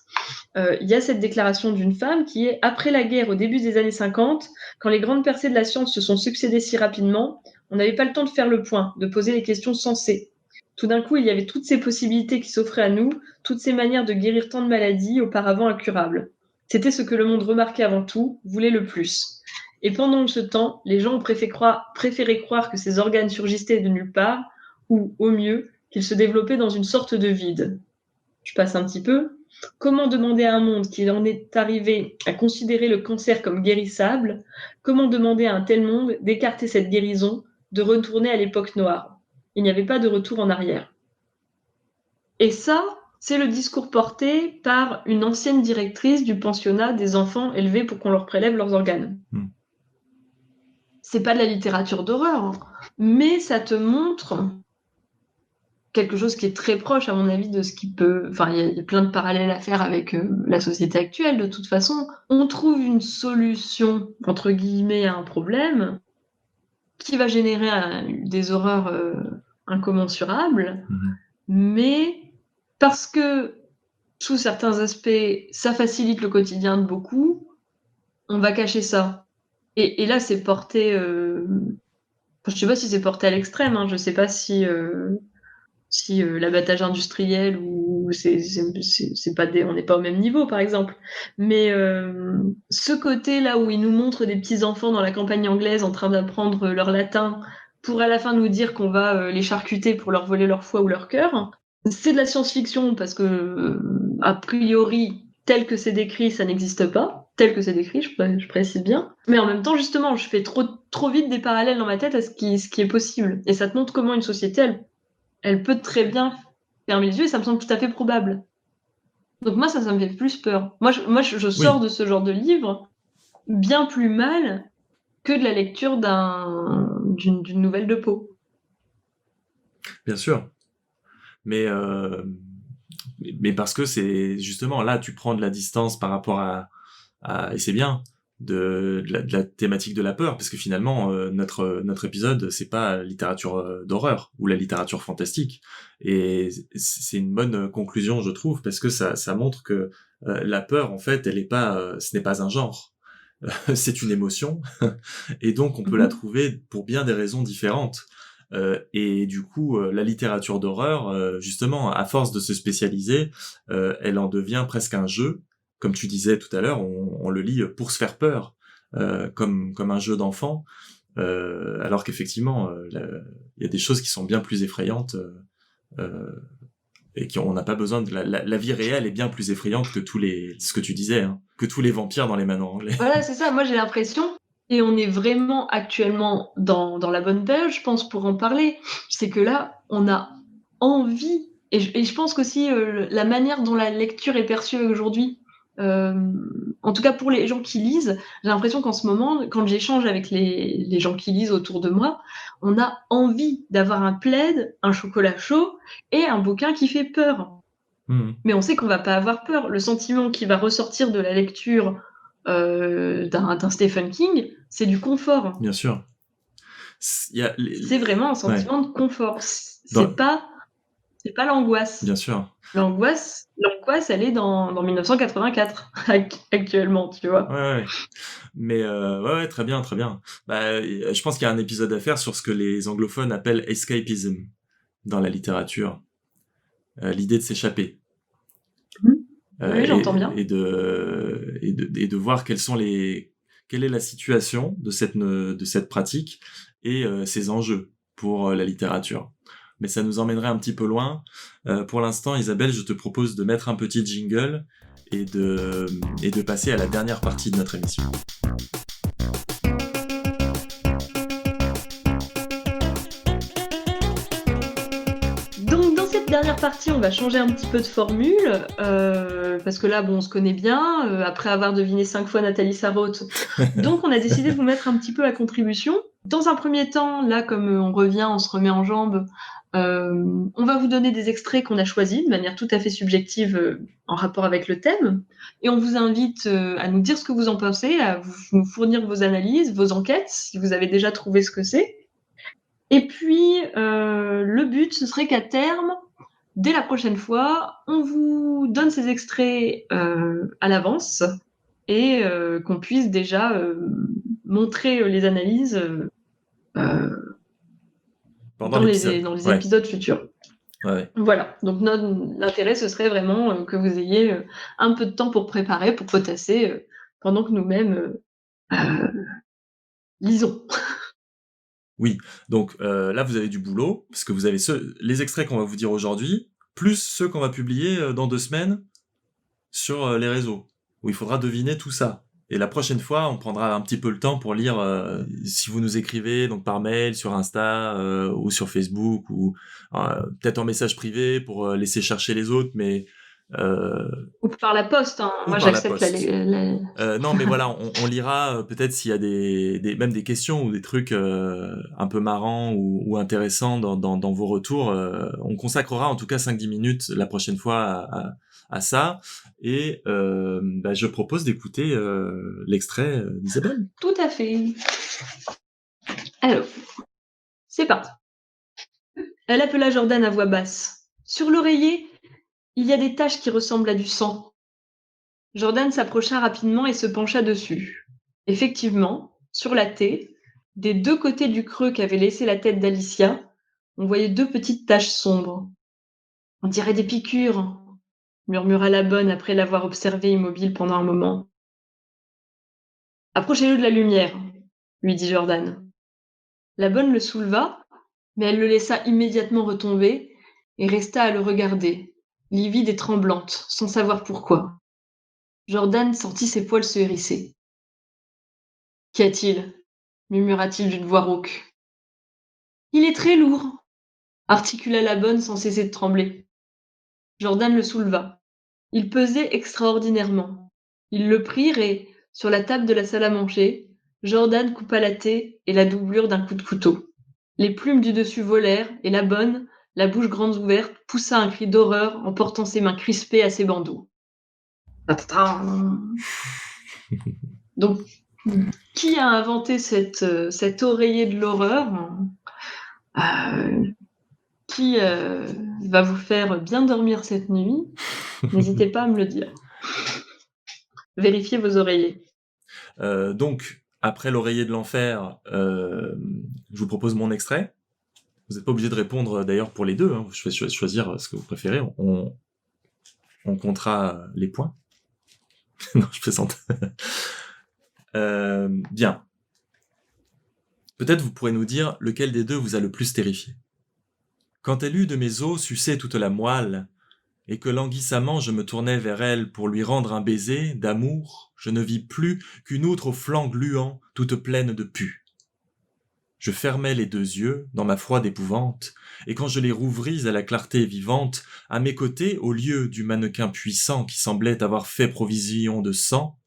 Speaker 2: Il y a cette déclaration d'une femme qui est « Après la guerre, au début des années 50, quand les grandes percées de la science se sont succédées si rapidement, on n'avait pas le temps de faire le point, de poser les questions sensées. Tout d'un coup, il y avait toutes ces possibilités qui s'offraient à nous, toutes ces manières de guérir tant de maladies auparavant incurables. C'était ce que le monde remarquait avant tout, voulait le plus. Et pendant ce temps, les gens ont préféré croire que ces organes surgissaient de nulle part, ou, au mieux, qu'ils se développaient dans une sorte de vide. Je passe un petit peu. Comment demander à un monde qui en est arrivé à considérer le cancer comme guérissable? Comment demander à un tel monde d'écarter cette guérison, de retourner à l'époque noire? Il n'y avait pas de retour en arrière. Et ça, c'est le discours porté par une ancienne directrice du pensionnat des enfants élevés pour qu'on leur prélève leurs organes. C'est pas de la littérature d'horreur, hein, mais ça te montre quelque chose qui est très proche, à mon avis, de ce qui peut... Enfin, il y a plein de parallèles à faire avec la société actuelle, de toute façon. On trouve une solution, entre guillemets, à un problème qui va générer des horreurs incommensurables, mais parce que, sous certains aspects, ça facilite le quotidien de beaucoup, on va cacher ça. Et là, c'est porté... Je sais pas si c'est porté à l'extrême, hein, je sais pas si l'abattage industriel ou c'est pas on n'est pas au même niveau par exemple, mais ce côté là où ils nous montrent des petits enfants dans la campagne anglaise en train d'apprendre leur latin pour à la fin nous dire qu'on va les charcuter pour leur voler leur foie ou leur cœur, c'est de la science-fiction parce que a priori tel que c'est décrit ça n'existe pas, tel que c'est décrit, je précise bien, mais en même temps justement je fais trop vite des parallèles dans ma tête à ce qui est possible, et ça te montre comment une société elle peut très bien fermer les yeux et ça me semble tout à fait probable. Donc moi, ça me fait plus peur. Moi, je sors de ce genre de livre bien plus mal que de la lecture d'une nouvelle de Poe.
Speaker 1: Bien sûr. Mais parce que c'est justement là, tu prends de la distance par rapport à et c'est bien de la thématique de la peur, parce que finalement notre épisode c'est pas la littérature d'horreur ou la littérature fantastique, et c'est une bonne conclusion je trouve, parce que ça montre que la peur en fait elle est pas ce n'est pas un genre. C'est une émotion et donc on peut la trouver pour bien des raisons différentes. Et du coup, la littérature d'horreur, justement, à force de se spécialiser, elle en devient presque un jeu. Comme tu disais tout à l'heure, on le lit pour se faire peur, comme un jeu d'enfant, alors qu'effectivement, il y a des choses qui sont bien plus effrayantes, et on n'a pas besoin de la vie réelle est bien plus effrayante que ce que tu disais, hein, que tous les vampires dans les manoirs anglais.
Speaker 2: Voilà, c'est ça. Moi, j'ai l'impression, et on est vraiment actuellement dans la bonne période, je pense, pour en parler, c'est que là, on a envie, et je pense qu'aussi la manière dont la lecture est perçue aujourd'hui, en tout cas pour les gens qui lisent, j'ai l'impression qu'en ce moment, quand j'échange avec les gens qui lisent autour de moi, on a envie d'avoir un plaid, un chocolat chaud et un bouquin qui fait peur. Mais on sait qu'on va pas avoir peur. Le sentiment qui va ressortir de la lecture d'un Stephen King, c'est du confort.
Speaker 1: Bien sûr.
Speaker 2: C'est vraiment un sentiment de confort.
Speaker 1: Dans-
Speaker 2: C'est pas l'angoisse.
Speaker 1: Bien sûr.
Speaker 2: L'angoisse, elle est dans 1984 actuellement, tu vois.
Speaker 1: Ouais. Mais ouais, très bien, très bien. Bah, je pense qu'il y a un épisode à faire sur ce que les anglophones appellent escapism dans la littérature, l'idée de s'échapper.
Speaker 2: Oui, j'entends bien.
Speaker 1: Et de voir quelle est la situation de cette pratique et ses enjeux pour la littérature. Mais ça nous emmènerait un petit peu loin. Pour l'instant, Isabelle, je te propose de mettre un petit jingle et de passer à la dernière partie de notre émission.
Speaker 2: Donc dans cette dernière partie, on va changer un petit peu de formule, parce que là, bon, on se connaît bien, après avoir deviné 5 fois Nathalie Sarraute. Donc on a décidé de vous mettre un petit peu à contribution. Dans un premier temps, là, comme on revient, on se remet en jambes, on va vous donner des extraits qu'on a choisis de manière tout à fait subjective en rapport avec le thème. Et on vous invite à nous dire ce que vous en pensez, à nous fournir vos analyses, vos enquêtes, si vous avez déjà trouvé ce que c'est. Et puis, le but, ce serait qu'à terme, dès la prochaine fois, on vous donne ces extraits à l'avance et qu'on puisse déjà montrer les analyses dans les épisodes futurs.
Speaker 1: Ouais.
Speaker 2: Voilà, donc l'intérêt, ce serait vraiment que vous ayez un peu de temps pour préparer, pour potasser, pendant que nous-mêmes lisons.
Speaker 1: Oui, donc là, vous avez du boulot, parce que vous avez les extraits qu'on va vous dire aujourd'hui, plus ceux qu'on va publier dans 2 semaines sur les réseaux, où il faudra deviner tout ça. Et la prochaine fois, on prendra un petit peu le temps pour lire, si vous nous écrivez donc par mail, sur Insta, ou sur Facebook, ou peut-être en message privé pour laisser chercher les autres, mais...
Speaker 2: Ou par la poste, hein.
Speaker 1: ou
Speaker 2: Moi
Speaker 1: par la
Speaker 2: j'accepte
Speaker 1: poste. Non, mais voilà, on lira peut-être s'il y a même des questions ou des trucs un peu marrants ou intéressants dans vos retours. On consacrera en tout cas 5-10 minutes la prochaine fois à ça. Et je propose d'écouter l'extrait d'Isabelle.
Speaker 2: Tout à fait. Alors, c'est parti. Elle appela Jordan à voix basse. Sur l'oreiller, il y a des taches qui ressemblent à du sang. Jordan s'approcha rapidement et se pencha dessus. Effectivement, sur la taie, des 2 côtés du creux qu'avait laissé la tête d'Alicia, on voyait 2 petites taches sombres. On dirait des piqûres, murmura la bonne après l'avoir observé immobile pendant un moment. Approchez-le de la lumière, lui dit Jordan. La bonne le souleva, mais elle le laissa immédiatement retomber et resta à le regarder, livide et tremblante, sans savoir pourquoi. Jordan sentit ses poils se hérisser. Qu'y a-t-il ? Murmura-t-il d'une voix rauque. Il est très lourd, articula la bonne sans cesser de trembler. Jordan le souleva. Il pesait extraordinairement. Ils le prirent et, sur la table de la salle à manger, Jordan coupa la taie et la doublure d'un coup de couteau. Les plumes du dessus volèrent et la bonne, la bouche grande ouverte, poussa un cri d'horreur en portant ses mains crispées à ses bandeaux. Donc, qui a inventé cet oreiller de l'horreur qui va vous faire bien dormir cette nuit? N'hésitez pas à me le dire. Vérifiez vos oreillers.
Speaker 1: Donc, après l'oreiller de l'enfer, je vous propose mon extrait. Vous n'êtes pas obligé de répondre d'ailleurs pour les deux. Hein. Je vais choisir ce que vous préférez. On comptera les points. Non, je plaisante. Bien. Peut-être vous pourrez nous dire lequel des deux vous a le plus terrifié. Quand elle eut de mes os sucé toute la moelle, et que languissamment je me tournais vers elle pour lui rendre un baiser d'amour, je ne vis plus qu'une outre aux flancs gluants, toute pleine de pus. Je fermai les 2 yeux, dans ma froide épouvante, et quand je les rouvris à la clarté vivante, à mes côtés, au lieu du mannequin puissant qui semblait avoir fait provision de sang,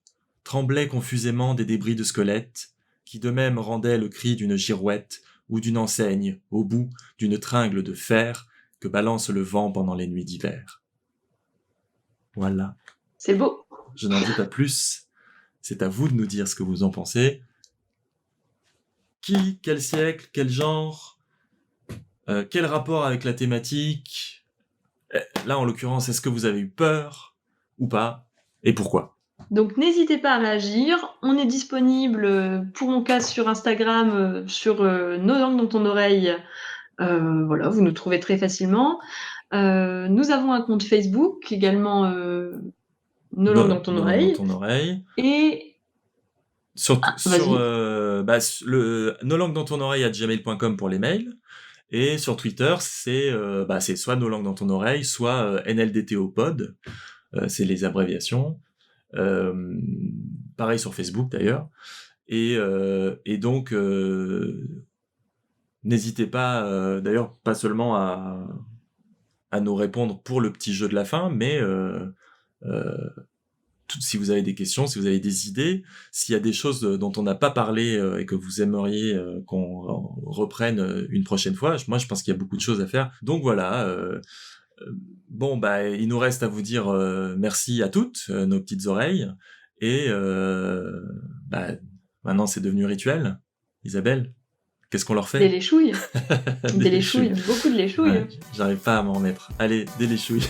Speaker 1: tremblaient confusément des débris de squelettes, qui de même rendaient le cri d'une girouette ou d'une enseigne au bout d'une tringle de fer que balance le vent pendant les nuits d'hiver. Voilà.
Speaker 2: C'est beau.
Speaker 1: Je n'en dis pas plus. C'est à vous de nous dire ce que vous en pensez. Qui, quel siècle, quel genre, quel rapport avec la thématique? Là, en l'occurrence, est-ce que vous avez eu peur ou pas? Et pourquoi?
Speaker 2: Donc n'hésitez pas à réagir. On est disponible pour mon cas sur Instagram, sur Nos langues dans ton oreille. Voilà, vous nous trouvez très facilement. Nous avons un compte Facebook également, Nos langues dans ton oreille.
Speaker 1: Dans ton oreille.
Speaker 2: Et
Speaker 1: sur le nos langues dans ton oreille @gmail.com pour les mails. Et sur Twitter, c'est soit Nos langues dans ton oreille, soit NLDTOpod. C'est les abréviations. Pareil sur Facebook d'ailleurs. Et donc, n'hésitez pas, d'ailleurs, pas seulement à nous répondre pour le petit jeu de la fin, mais si vous avez des questions, si vous avez des idées, s'il y a des choses dont on n'a pas parlé et que vous aimeriez qu'on reprenne une prochaine fois, moi je pense qu'il y a beaucoup de choses à faire. Donc voilà, il nous reste à vous dire merci à toutes, nos petites oreilles, et maintenant c'est devenu rituel. Isabelle, qu'est-ce qu'on leur fait?
Speaker 2: Des léchouilles. Des léchouilles, beaucoup de léchouilles.
Speaker 1: Ouais, j'arrive pas à m'en remettre. Allez, des léchouilles.